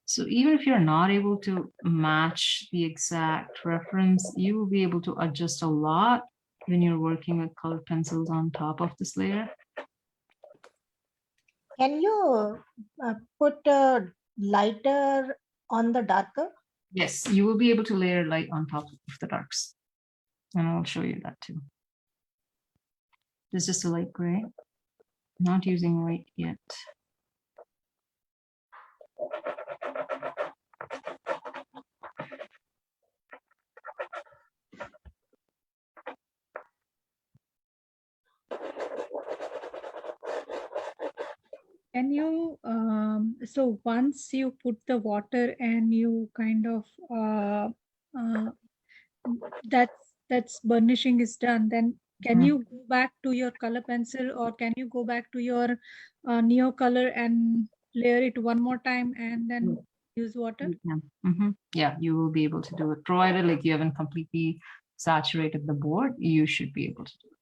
So even if you're not able to match the exact reference, you will be able to adjust a lot when you're working with colored pencils on top of this layer. Can you put a lighter on the darker? Yes, you will be able to layer light on top of the darks. And I'll show you that too. This is just a light gray. Not using white yet. Can you, so once you put the water and you kind of, that's burnishing is done, then can you go back to your color pencil, or can you go back to your Neocolor and layer it one more time and then use water? Yeah, you will be able to do it. Provided like you haven't completely saturated the board, you should be able to do it.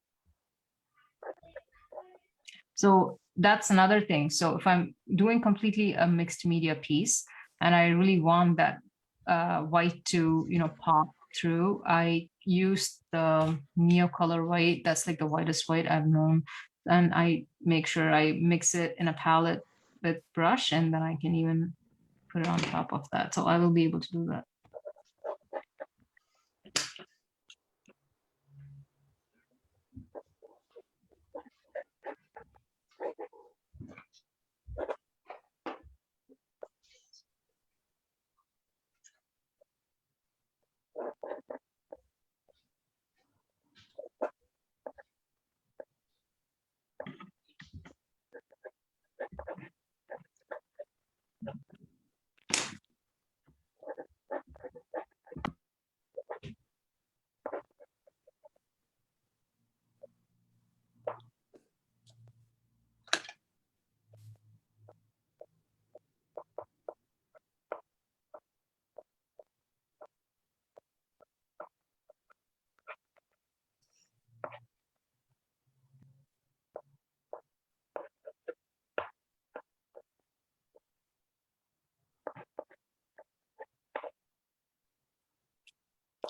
So that's another thing. So if I'm doing completely a mixed media piece and I really want that white to pop through, I use the Neocolor white. That's like the whitest white I've known, and I make sure I mix it in a palette with brush, and then I can even put it on top of that. So I will be able to do that.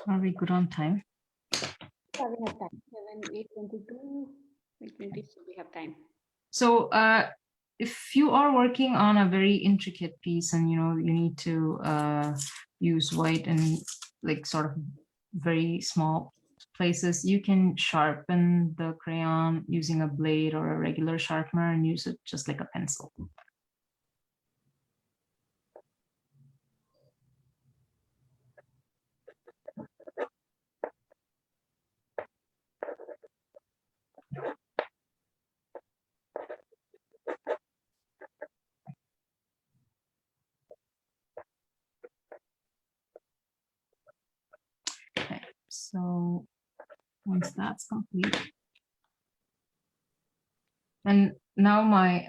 Are we good on time? Yeah, we have time. 8:22, 8:20, so we have time. So if you are working on a very intricate piece and you need to use white and like sort of very small places, you can sharpen the crayon using a blade or a regular sharpener and use it just like a pencil. Okay, so once that's complete, and now my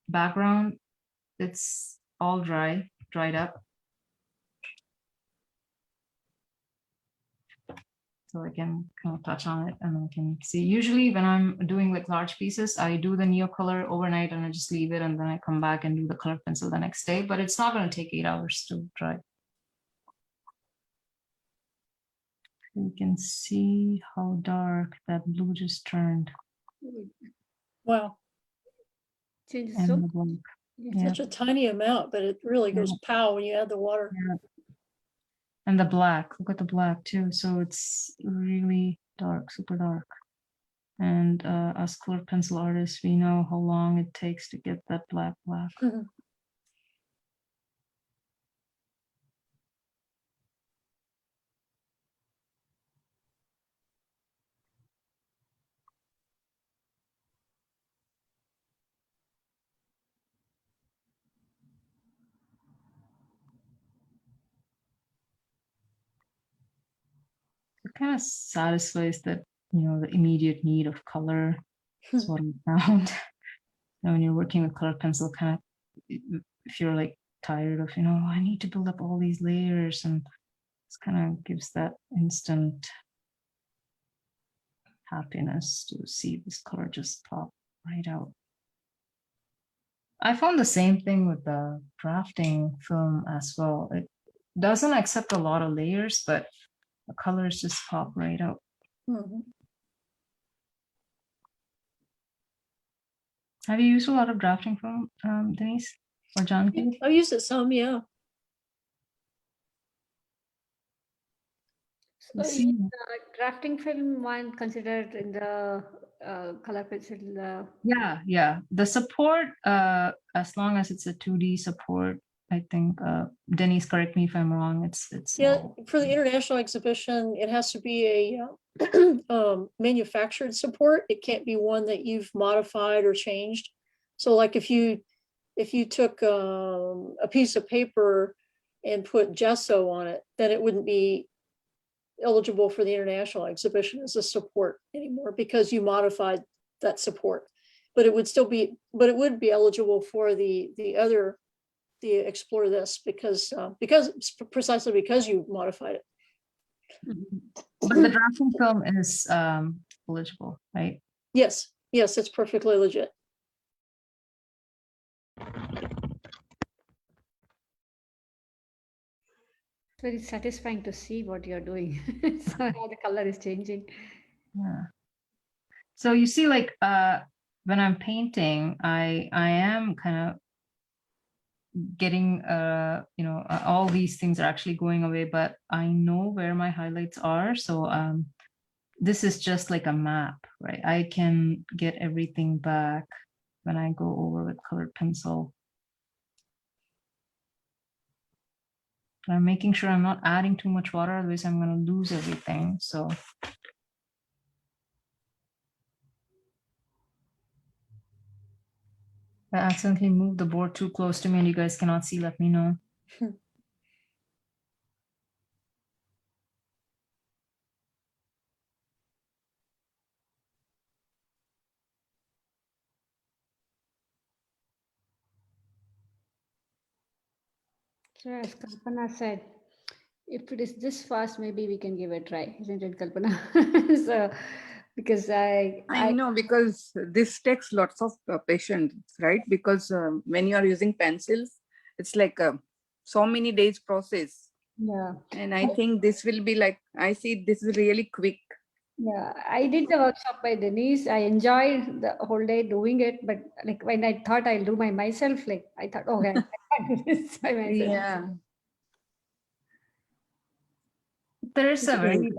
background, it's all dried up. So I can kind of touch on it and I can see. Usually when I'm doing like large pieces, I do the neocolor overnight and I just leave it and then I come back and do the color pencil the next day, but it's not going to take 8 hours to dry. You can see how dark that blue just turned. Wow. Changes And so. the black. Yeah. Such a tiny amount, but it really goes pow when you add the water. Yeah. And the black, look at the black too. So it's really dark, super dark. And as color pencil artists, we know how long it takes to get that black. Mhm. It kind of satisfies that, the immediate need of color. That's what I found. When you're working with color pencil, kind of, if you're like tired of, I need to build up all these layers, and this kind of gives that instant happiness to see this color just pop right out. I found the same thing with the drafting film as well. It doesn't accept a lot of layers, but the colors just pop right out. Mhm. Have you used a lot of drafting film, Denise or John? I've used it some, yeah. So is drafting film one considered in the color pencil? Yeah. The support, as long as it's a 2D support, I think, Denise, correct me if I'm wrong, it's Yeah, for the international exhibition, it has to be a manufactured support. It can't be one that you've modified or changed. So like if you took a piece of paper and put gesso on it, then it wouldn't be eligible for the international exhibition as a support anymore because you modified that support. But it would would be eligible for the Explore This because precisely because you modified it. But the drafting film is eligible, right? Yes, it's perfectly legit. It's very satisfying to see what you're doing. So how the color is changing. Yeah. So you see, like when I'm painting, I am kind of getting all these things are actually going away, but I know where my highlights are. So this is just like a map, right? I can get everything back when I go over with colored pencil. I'm making sure I'm not adding too much water, otherwise I'm going to lose everything. So I accidentally moved the board too close to me and you guys cannot see, let me know. So as Kalpana said, if it is this fast, maybe we can give it a try, isn't it, Kalpana? So because I know, because this takes lots of patience, right? Because when you are using pencils, it's like so many days process. Yeah. And I think this will be like, I see this is really quick. Yeah, I did the workshop by Denise. I enjoyed the whole day doing it, but like when I thought I'll do myself, like I thought, okay, I can't do this by myself. Yeah. There's a very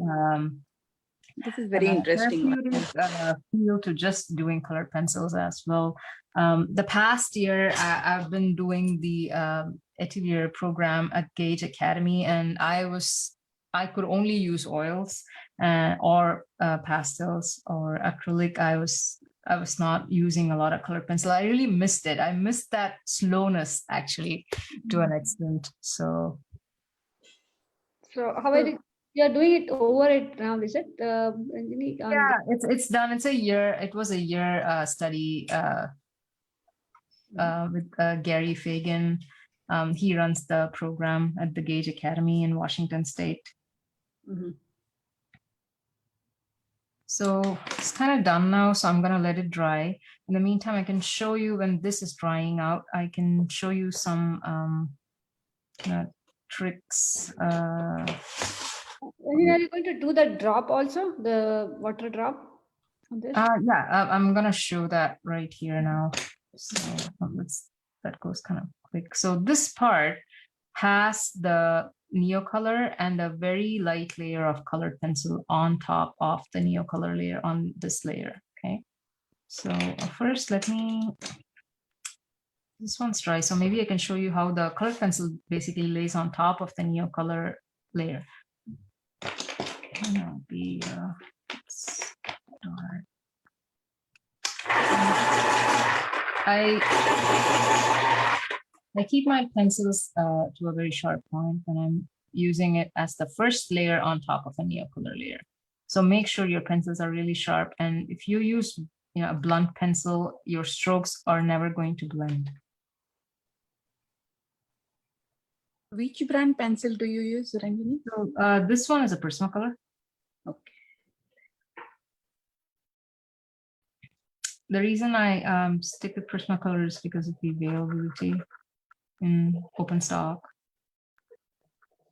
this is very interesting. therapeutic feel to just doing colored pencils as well. The past year, I've been doing the Atelier program at Gage Academy, and I could only use oils or pastels or acrylic. I was not using a lot of colored pencil. I really missed it. I missed that slowness actually to an extent. So how are you're doing it over it now, is it? Ranjini, yeah, it's done. It's a year. It was a year study with Gary Fagan. He runs the program at the Gage Academy in Washington State. Mm-hmm. So it's kind of done now. So I'm gonna let it dry. In the meantime, I can show you when this is drying out. I can show you some tricks. Are you going to do the drop also, the water drop on this? Yeah, I'm gonna show that right here now. So that goes kind of quick. So this part has the neocolor and a very light layer of colored pencil on top of the neocolor layer on this layer. Okay. So first, this one's dry. So maybe I can show you how the colored pencil basically lays on top of the neocolor layer. I keep my pencils to a very sharp point when I'm using it as the first layer on top of a neocolor layer. So make sure your pencils are really sharp. And if you use a blunt pencil, your strokes are never going to blend. Which brand pencil do you use, Ranjini? So this one is a Prismacolor. Okay. The reason I stick with Prismacolor is because of the availability in open stock.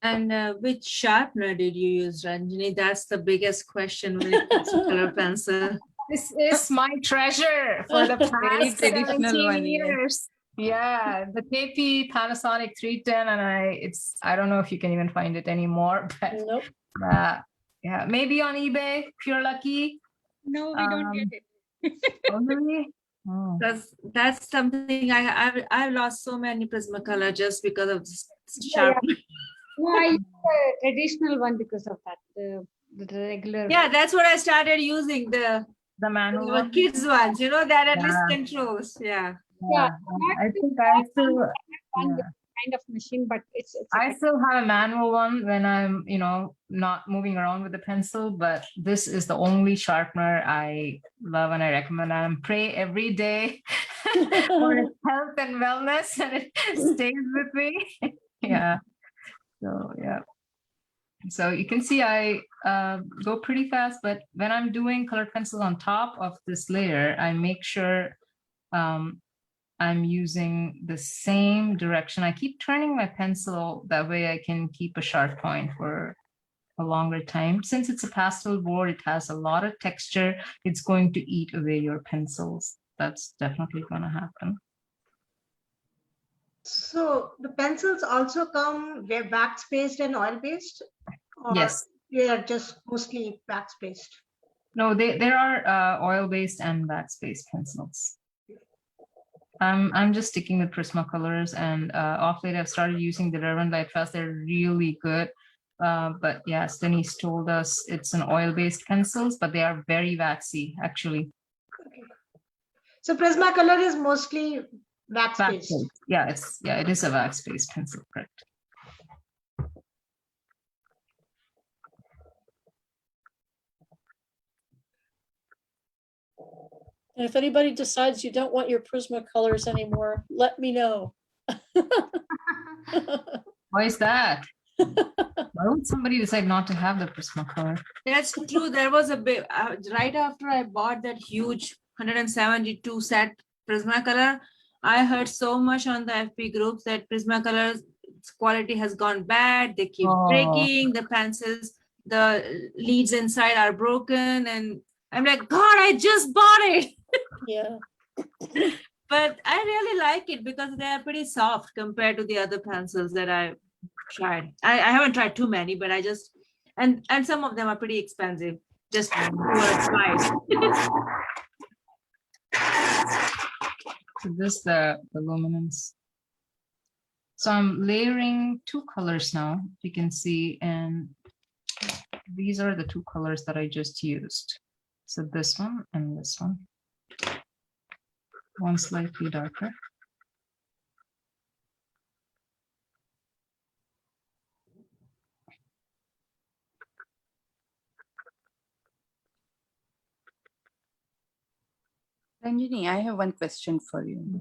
And which sharpener did you use, Ranjini? That's the biggest question when it comes to color pencil. This is my treasure for the past 17 years. Yeah, the KP Panasonic 310, and I don't know if you can even find it anymore. But Nope. Yeah, maybe on eBay if you're lucky. No, we don't get it. Oh, really? Oh. That's something I've lost so many Prismacolor just because of sharp. No, I use the traditional one because of that. The regular. Yeah, that's what I started using, the manual one? kids ones, that at least controls. Yeah. Yeah, I think I still kind of machine, but I still have a manual one when I'm not moving around with the pencil, but this is the only sharpener I love and I recommend. I pray every day for its health and wellness, and it stays with me. Yeah. So you can see I go pretty fast, but when I'm doing colored pencil on top of this layer, I make sure I'm using the same direction. I keep turning my pencil, that way I can keep a sharp point for a longer time. Since it's a pastel board, it has a lot of texture. It's going to eat away your pencils. That's definitely going to happen. So the pencils also come wax-based and oil-based? Yes. They are just mostly wax-based? No, there are oil-based and wax-based pencils. I'm just sticking with Prismacolors, and off late I've started using the Derwent Lightfast. They're really good. But yes, Denise told us it's an oil-based pencils, but they are very waxy, actually. Okay. So Prismacolor is mostly wax-based. Yeah, it is a wax-based pencil, correct. And if anybody decides you don't want your Prismacolors anymore, let me know. Why is that? Why would somebody decide not to have the Prismacolor? That's true. There was a bit right after I bought that huge 172 set Prismacolor. I heard so much on the FP groups that Prismacolor its quality has gone bad. They keep Oh. breaking the pencils. The leads inside are broken, and I'm like, God, I just bought it. Yeah. But I really like it because they are pretty soft compared to the other pencils that I tried. I haven't tried too many, but I just and some of them are pretty expensive. Just twice. So this the luminance. So I'm layering 2 colors now, you can see, and these are the 2 colors that I just used. So this one and this one. One slightly darker. Ranjini, I have one question for you.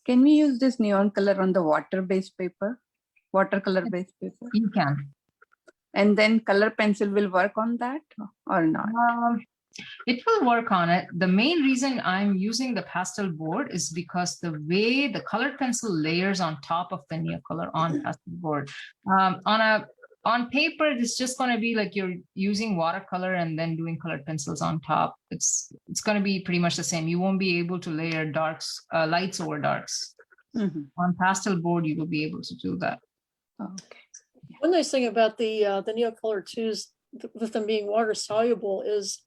Can we use this neon color on the water-based paper, watercolor-based paper? You can. And then color pencil will work on that or not? It will work on it. The main reason I'm using the pastel board is because the way the colored pencil layers on top of the neocolor on pastel board. On paper, it's just going to be like you're using watercolor and then doing colored pencils on top. It's going to be pretty much the same. You won't be able to layer darks, lights over darks. On pastel board, you will be able to do that. Okay. One nice thing about the Neocolor 2s, with them being water soluble, is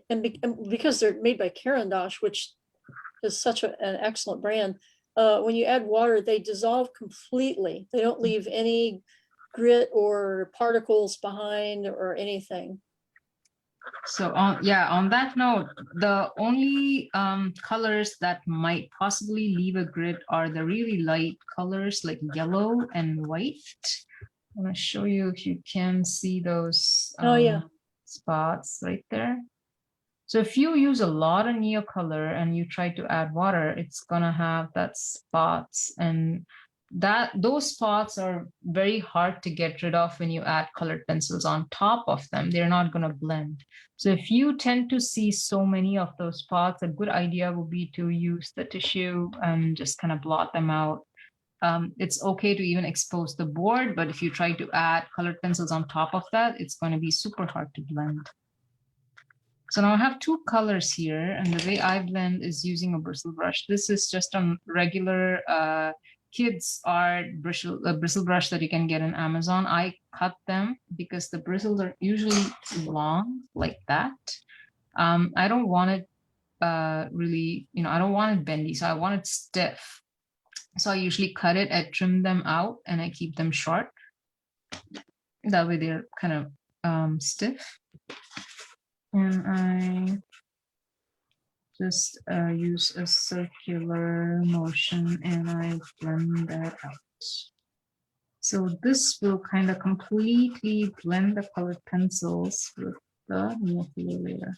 and because they're made by Caran d'Ache, which is such an excellent brand, when you add water, they dissolve completely. They don't leave any grit or particles behind or anything. So on that note, the only colors that might possibly leave a grit are the really light colors like yellow and white. I'm going to show you if you can see those spots right there. So if you use a lot of neocolor and you try to add water, it's going to have that spots, and those spots are very hard to get rid of when you add colored pencils on top of them. They're not going to blend. So if you tend to see so many of those spots, a good idea would be to use the tissue and just kind of blot them out. It's okay to even expose the board, but if you try to add colored pencils on top of that, it's going to be super hard to blend. So now I have 2 colors here, and the way I blend is using a bristle brush. This is just a regular kids art bristle brush that you can get in Amazon. I cut them because the bristles are usually long like that. I don't want it really, I don't want it bendy, so I want it stiff. So I usually cut it, I trim them out, and I keep them short. That way they're kind of stiff. And I just use a circular motion and I blend that out. So this will kind of completely blend the colored pencils with the neocolor layer.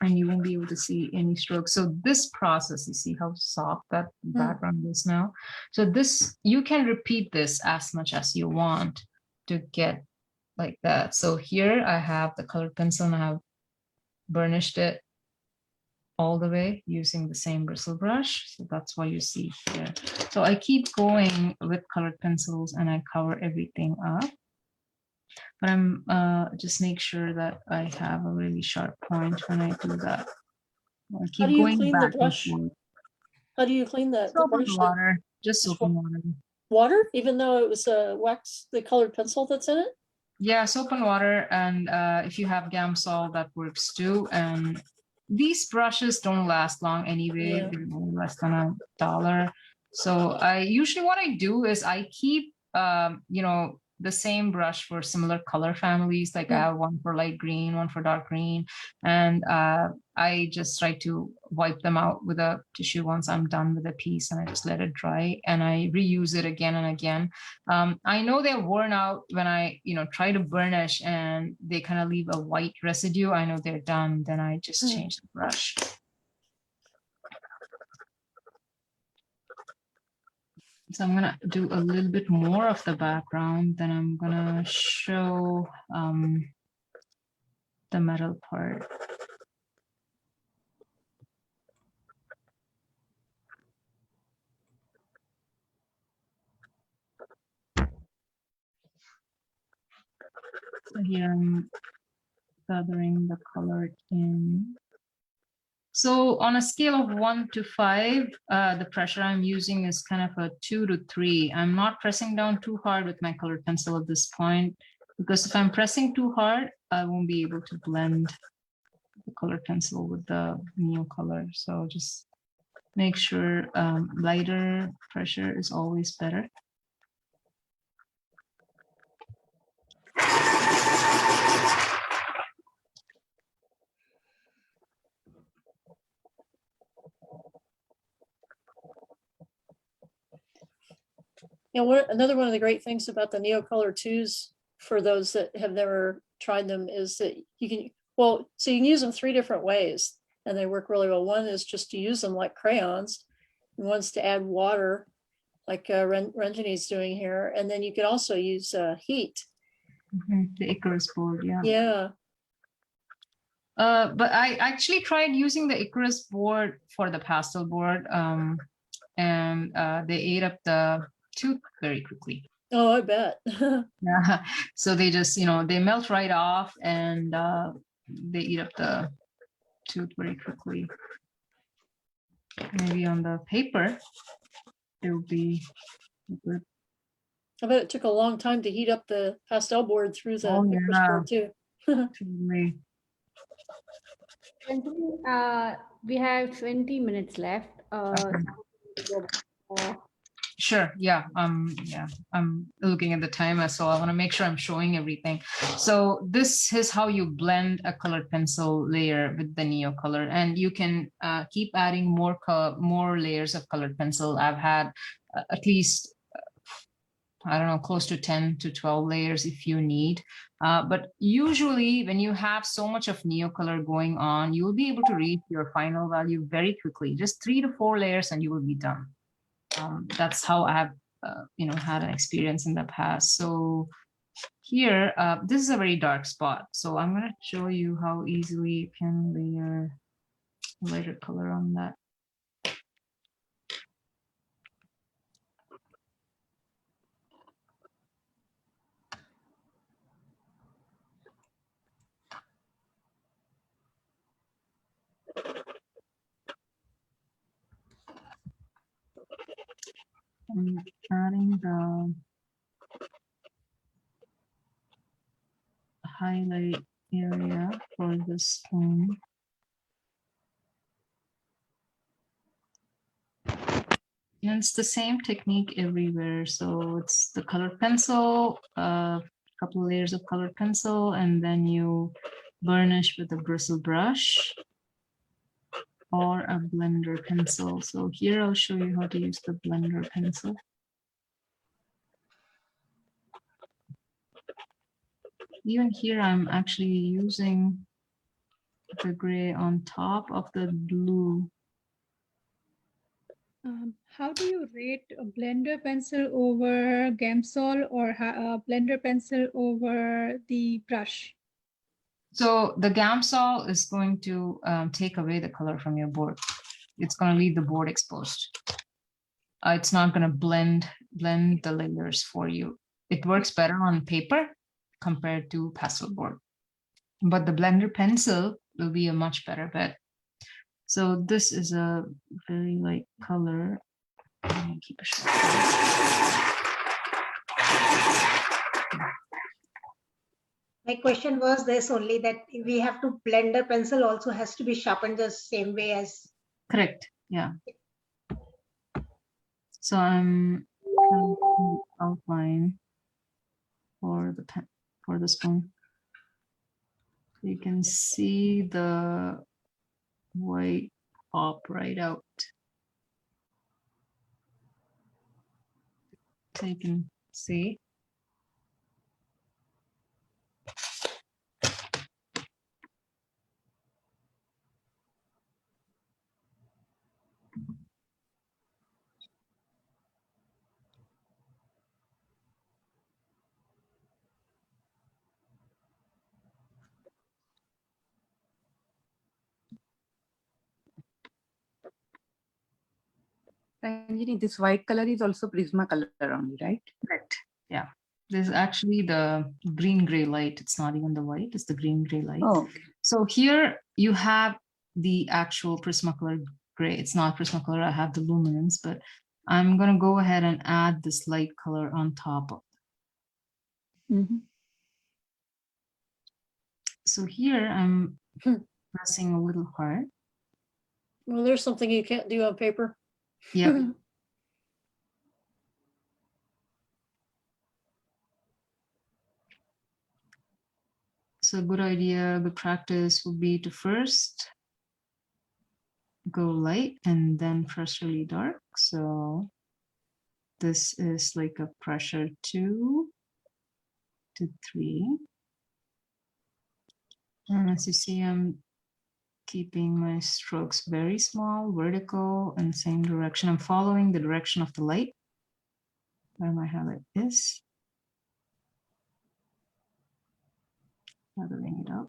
And you won't be able to see any strokes. So this process, you see how soft that background is now. So this, you can repeat this as much as you want to get like that. So here I have the colored pencil and I have burnished it all the way using the same bristle brush. So that's what you see here. So I keep going with colored pencils and I cover everything up. But I'm just make sure that I have a really sharp point when I do that. I keep going back and forth. How do you clean that? Soap and water, just soap and water. Water, even though it was a wax, the colored pencil that's in it? Yeah, soap and water, and if you have Gamsol, that works too. And these brushes don't last long anyway. Yeah. They're less than $1. So I usually what I do is I keep the same brush for similar color families. Like I have one for light green, one for dark green, and I just try to wipe them out with a tissue once I'm done with a piece, and I just let it dry and I reuse it again and again. I know they're worn out when I try to burnish and they kind of leave a white residue. I know they're done, then I just change the brush. So I'm gonna do a little bit more of the background, then I'm gonna show the metal part. So here I'm gathering the color in. So on a scale of 1 to 5, the pressure I'm using is kind of a 2 to 3. I'm not pressing down too hard with my colored pencil at this point, because if I'm pressing too hard, I won't be able to blend the colored pencil with the neo color. So just make sure lighter pressure is always better. Another one of the great things about the Neocolor 2s, for those that have never tried them, is that you can, so you can use them 3 different ways and they work really well. One is just to use them like crayons, and one's to add water, like Ranjini's doing here. And then you can also use heat. The Icarus board, yeah. Yeah. But I actually tried using the Icarus board for the pastel board, and they ate up the tooth very quickly. Oh, I bet. Yeah. So they just, they melt right off, and they eat up the tooth very quickly. Maybe on the paper, it will be good. I bet it took a long time to heat up the pastel board through the Icarus board too. Totally. We have 20 minutes left. Sure. Yeah. I'm looking at the timer, so I want to make sure I'm showing everything. So this is how you blend a colored pencil layer with the neo color, and you can keep adding more layers of colored pencil. I've had at least I don't know, close to 10 to 12 layers if you need. But usually when you have so much of neo color going on, you will be able to reach your final value very quickly. Just 3 to 4 layers and you will be done. That's how I have, had an experience in the past. So here, this is a very dark spot. So I'm going to show you how easily you can layer lighter color on that. I'm adding the highlight area for the stone. And it's the same technique everywhere. So it's the colored pencil, a couple of layers of colored pencil, and then you burnish with a bristle brush or a blender pencil. So here I'll show you how to use the blender pencil. Even here, I'm actually using the gray on top of the blue. How do you rate a blender pencil over Gamsol or a blender pencil over the brush? So the Gamsol is going to take away the color from your board. It's going to leave the board exposed. It's not going to blend the layers for you. It works better on paper compared to pastel board. But the blender pencil will be a much better bet. So this is a very light color. Keep it short. My question was this only, that we have to blender pencil also has to be sharpened the same way as. Correct. Yeah. So I'm outline for the pen, for the spoon. You can see the white pop right out. So you can see. Ranjini, this white color is also Prisma color only, right? Correct. Yeah. There's actually the green-gray light. It's not even the white, it's the green-gray light. Oh, So here you have the actual Prismacolor gray. It's not Prismacolor, I have the luminance, but I'm gonna go ahead and add this light color on top of it. mhm. So here I'm pressing a little hard. Well, there's something you can't do on paper. Yep. So a good idea, good practice would be to first go light and then press really dark. So this is like a pressure 2 to 3. And as you see, I'm keeping my strokes very small, vertical, in the same direction. I'm following the direction of the light where my highlight is. Leveling it up.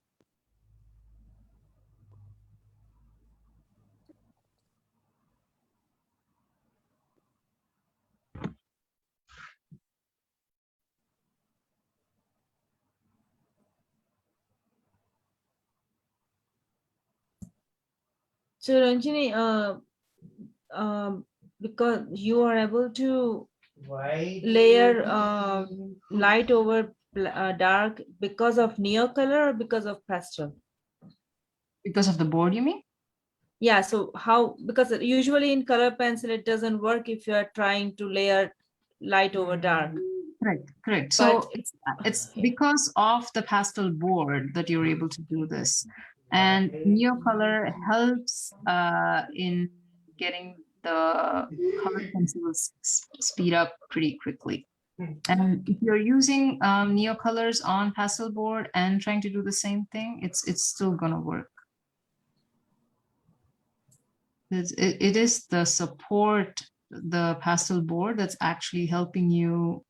So Ranjini, because you are able to layer light over dark because of neocolor or because of pastel? Because of the board, you mean? Yeah, so how, because usually in color pencil, it doesn't work if you are trying to layer light over dark. Correct, correct. So But it's because of the pastel board that you're able to do this. And neocolor helps in getting the color pencils speed up pretty quickly. And if you're using neocolors on pastel board and trying to do the same thing, it's still gonna work. It is the support, the pastel board, that's actually helping you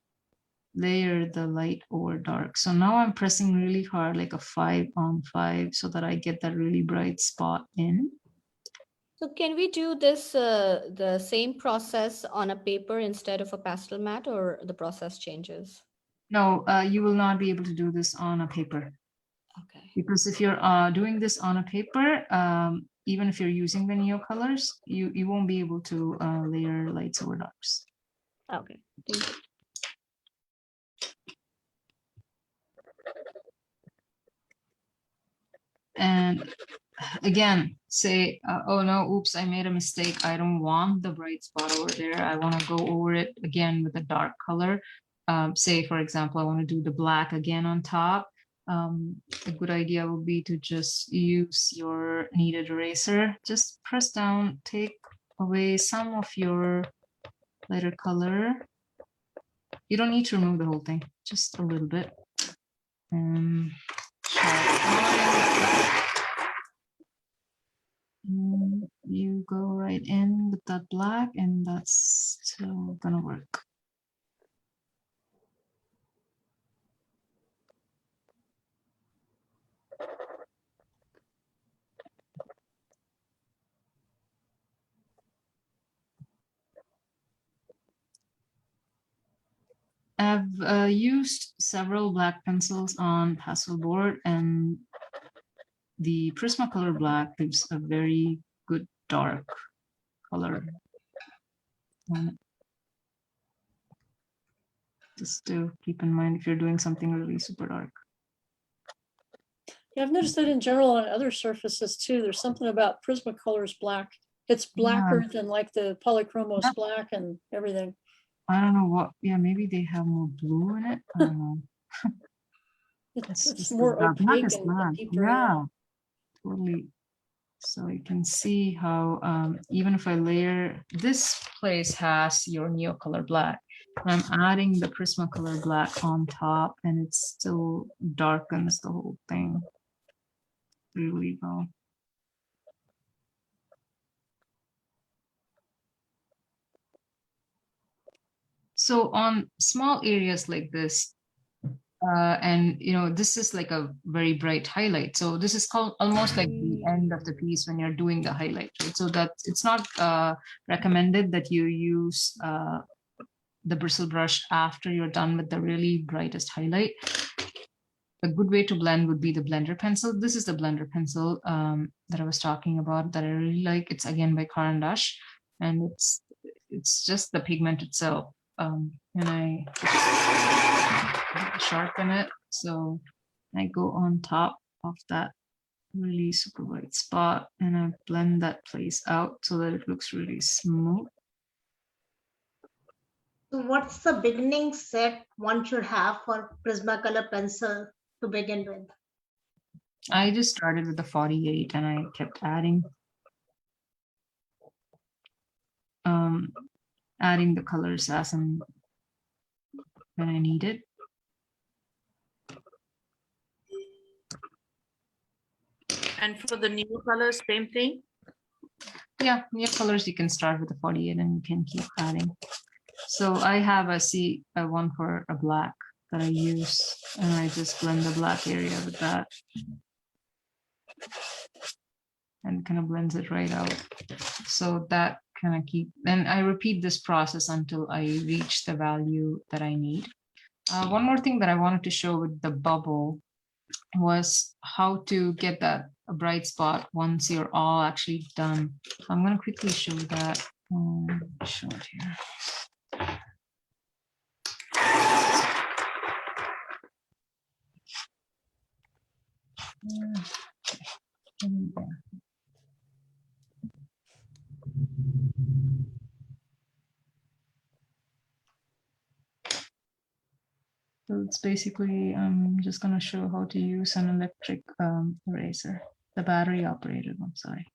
layer the light over dark. So now I'm pressing really hard, like a 5 on 5, so that I get that really bright spot in. So can we do this, the same process on a paper instead of a pastel mat, or the process changes? No, you will not be able to do this on a paper. Okay. Because if you're doing this on a paper, even if you're using the neocolors, you won't be able to layer lights over darks. Okay, thank you. And again, say, oh no, oops, I made a mistake. I don't want the bright spot over there. I want to go over it again with a dark color. Say, for example, I want to do the black again on top. A good idea would be to just use your kneaded eraser. Just press down, take away some of your lighter color. You don't need to remove the whole thing, just a little bit. And you go right in with that black, and that's still gonna work. I've used several black pencils on pastel board, and the Prismacolor black gives a very good dark color. Just to keep in mind if you're doing something really super dark. Yeah, I've noticed that in general on other surfaces too. There's something about Prismacolor's black. It's blacker than like the Polychromos black and everything. I don't know what, yeah, maybe they have more blue in it. I don't know. It's more opaque and deeper. Yeah, totally. So you can see how even if I layer, this place has your neocolor black. I'm adding the Prismacolor black on top, and it still darkens the whole thing really well. So on small areas like this, and this is like a very bright highlight. So this is called almost like the end of the piece when you're doing the highlight, right? So that it's not recommended that you use the bristle brush after you're done with the really brightest highlight. A good way to blend would be the blender pencil. This is the blender pencil that I was talking about that I really like. It's again by Caran d'Ache, and it's just the pigment itself. And I sharpen it, so I go on top of that really super white spot and I blend that place out so that it looks really smooth. So what's the beginning set one should have for Prismacolor pencil to begin with? I just started with the 48 and I kept adding the colors as and when I needed. And for the new colors, same thing? Yeah, new colors, you can start with the 48 and you can keep adding. So I have a one for a black that I use, and I just blend the black area with that. And kind of blends it right out. So that kind of and I repeat this process until I reach the value that I need. One more thing that I wanted to show with the bubble was how to get that a bright spot once you're all actually done. So I'm going to quickly show that. Show it here. So it's basically, I'm just going to show how to use an electric eraser, the battery operated one, sorry.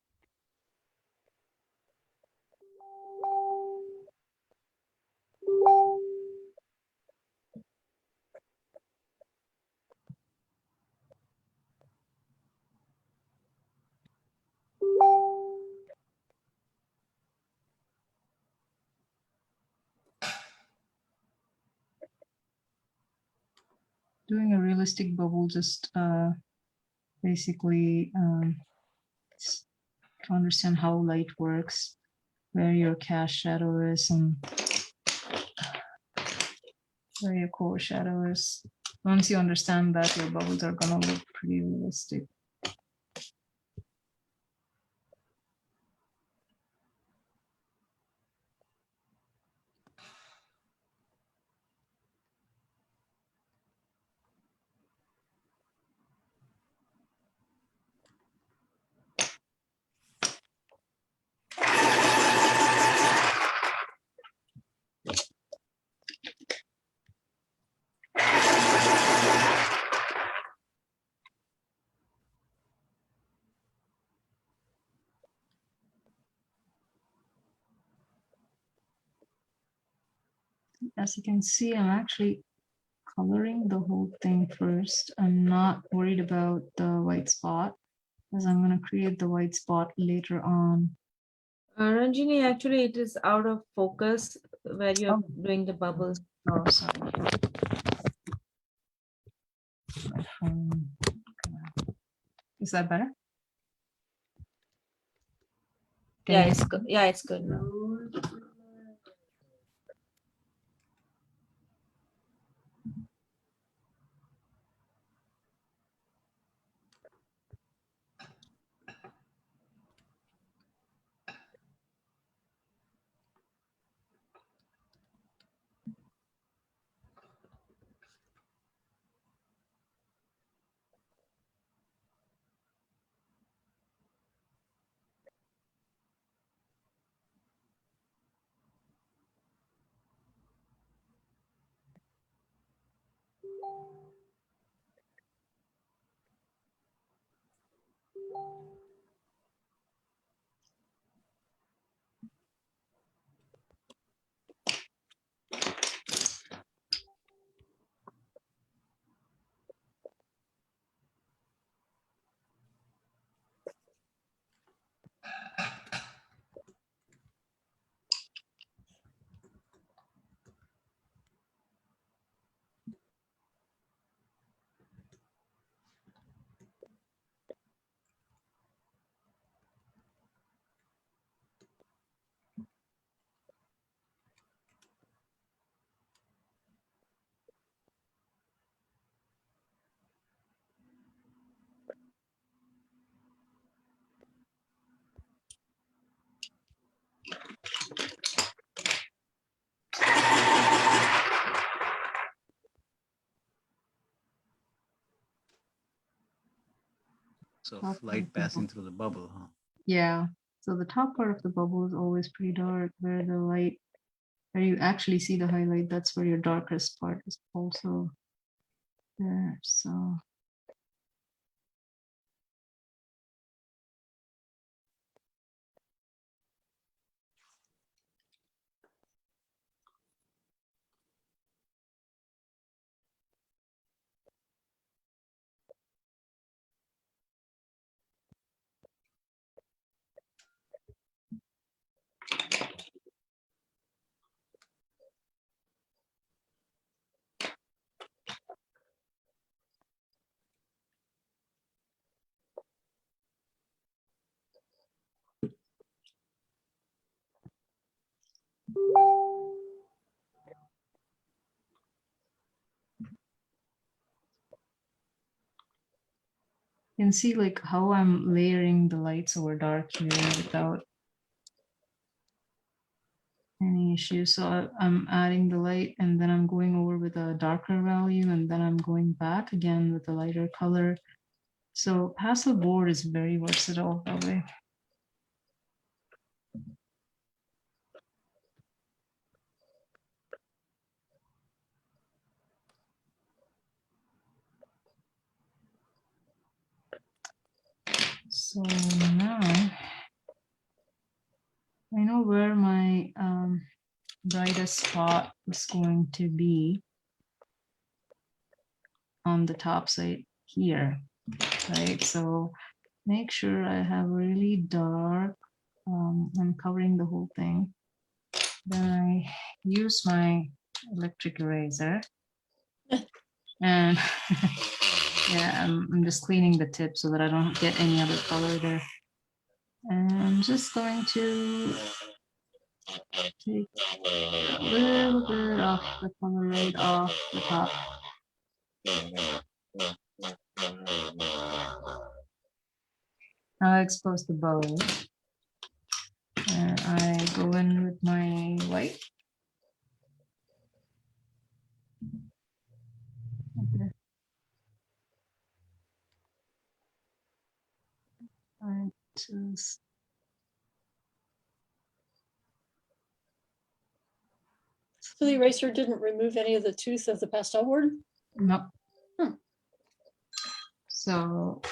Doing a realistic bubble just basically to understand how light works, where your cast shadow is, and where your core shadow is. Once you understand that, your bubbles are gonna look pretty realistic. As you can see, I'm actually coloring the whole thing first. I'm not worried about the white spot, as I'm going to create the white spot later on. Ranjini, actually, it is out of focus where you're doing the bubbles. Oh, sorry. Is that better? Yeah, it's good. Yeah, it's good now. So Top part light of the passing bubble. through the bubble, huh? Yeah. So the top part of the bubble is always pretty dark, where the light, where you actually see the highlight, that's where your darkest part is also there. So you can see like how I'm layering the lights over dark here without any issue. So I'm adding the light and then I'm going over with a darker value and then I'm going back again with a lighter color. So pastel board is very versatile that way. So now I know where my brightest spot is going to be on the top side here, right? So make sure I have really dark, I'm covering the whole thing. Then I use my electric eraser and yeah, I'm just cleaning the tip so that I don't get any other color there. And I'm just going to take a little bit of the color right off the top. Now I expose the bow. And I go in with my white. Okay. I just So the eraser didn't remove any of the tooth of the pastel board? no. Hmm. So,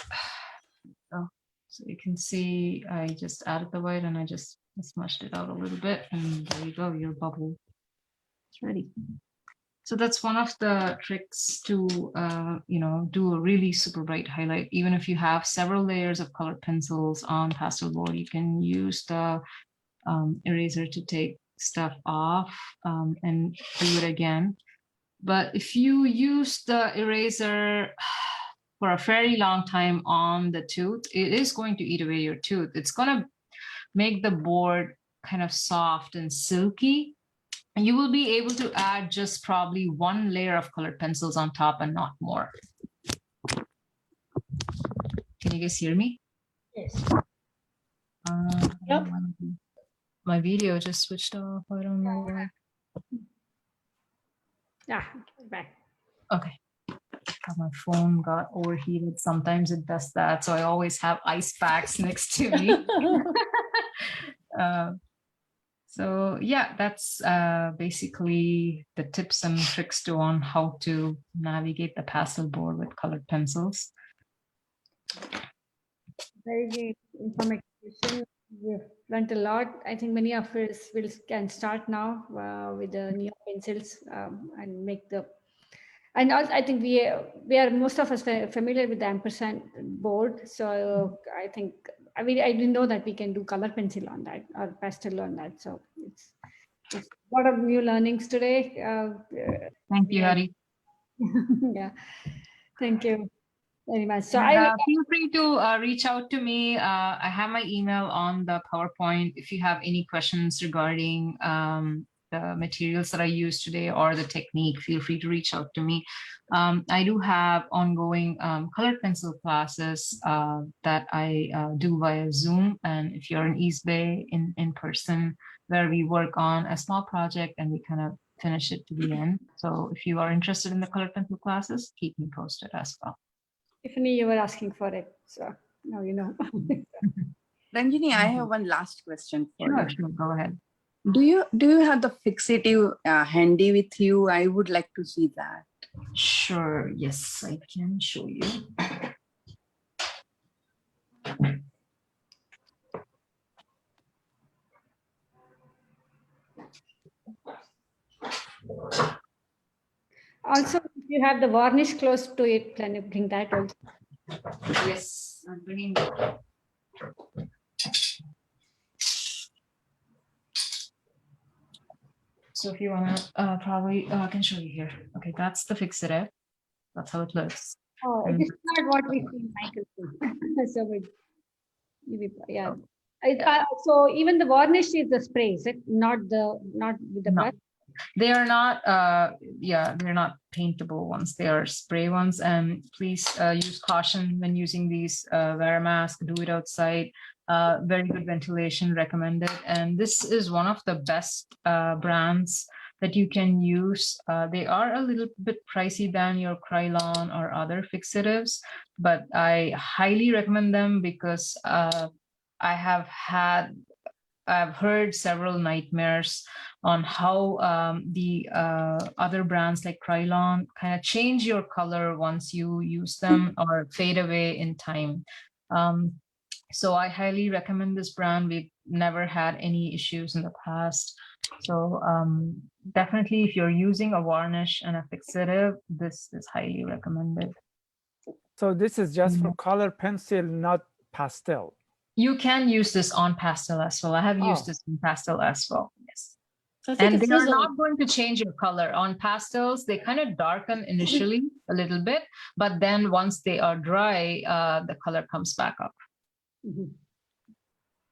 oh, so you can see I just added the white and I just smushed it out a little bit, and there you go, your bubble is ready. So that's one of the tricks to do a really super bright highlight. Even if you have several layers of colored pencils on pastel board, you can use the eraser to take stuff off and do it again. But if you use the eraser for a very long time on the tooth, it is going to eat away your tooth. It's going to make the board kind of soft and silky. And you will be able to add just probably one layer of colored pencils on top and not more. Can you guys hear me? Yes. Yep. My video just switched off. I don't know why. Yeah, back. Okay. My phone got overheated. Sometimes it does that. So I always have ice packs next to me. So yeah, that's basically the tips and tricks on how to navigate the pastel board with colored pencils. Very good information. We've learned a lot. I think many of us can start now with the new pencils and make the. And also, I think we are most of us familiar with the ampersand board. So I think I didn't know that we can do color pencil on that or pastel on that. So it's a lot of new learnings today. Thank you, Hari. Yeah, thank you very much. So feel free to reach out to me. I have my email on the PowerPoint. If you have any questions regarding the materials that I used today or the technique, feel free to reach out to me. I do have ongoing colored pencil classes that I do via Zoom. And if you're in East Bay in person, where we work on a small project and we kind of finish it to the end. So if you are interested in the colored pencil classes, keep me posted as well. Tiffany, you were asking for it. So Now you know. Ranjini, I have one last question for you. Sure, go ahead. Do you have the fixative handy with you? I would like to see that. Sure, yes, I can show you. Also, if you have the varnish close to it, can you bring that also? Yes, I'm bringing it. So if you want to, probably I can show you here. Okay, that's the fixative. That's how it looks. Oh, it is not what we see in Michael. So yeah. So even the varnish is the spray, is it? Not with the brush? They are not, they're not paintable ones. They are spray ones. And please use caution when using these. Wear a mask, do it outside. Very good ventilation recommended. And this is one of the best brands that you can use. They are a little bit pricey than your Krylon or other fixatives, but I highly recommend them because I've heard several nightmares on how the other brands like Krylon kind of change your color once you use them or fade away in time. So I highly recommend this brand. We've never had any issues in the past. So definitely if you're using a varnish and a fixative, this is highly recommended. So this is just for color pencil, not pastel. You can use this on pastel as well. I have used this in pastel as well. Yes. think And it they are says on not going to change your color. On pastels, they kind of darken initially a little bit, but then once they are dry, the color comes back up.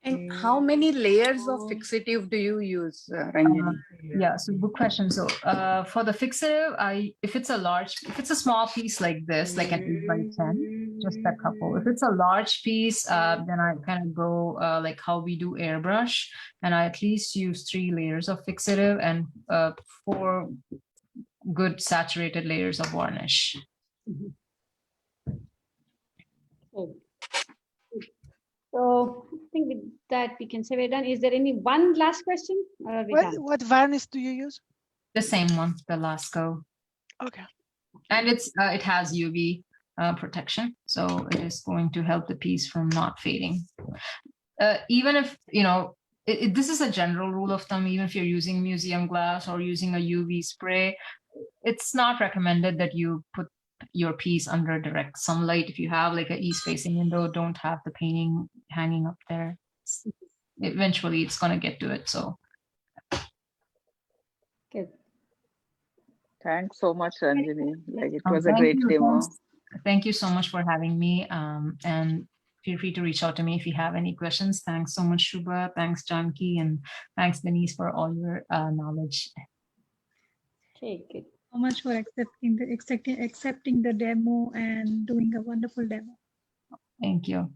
And how many layers of fixative do you use, Ranjini? Yeah, so good question. So for the fixative, if it's a small piece like this, like an 8x10, just a couple. If it's a large piece, then I kind of go like how we do airbrush, and I at least use 3 layers of fixative and 4 good saturated layers of varnish. So I think with that we can say we're done. Is there any one last question? Or are we done? What varnish do you use? The same one, the Lasco. Okay. And it has UV protection, so it is going to help the piece from not fading. Even if, this is a general rule of thumb, even if you're using museum glass or using a UV spray, it's not recommended that you put your piece under direct sunlight. If you have like an east-facing window, don't have the painting hanging up there. Eventually it's going to get to it. So good. Thanks so much, Ranjini. Like it was a great demo. Thank you so much for having me. And feel free to reach out to me if you have any questions. Thanks so much, Shubha. Thanks, Janki, and thanks, Denise, for all your knowledge. Okay, good. So much for accepting the demo and doing a wonderful demo. Thank you.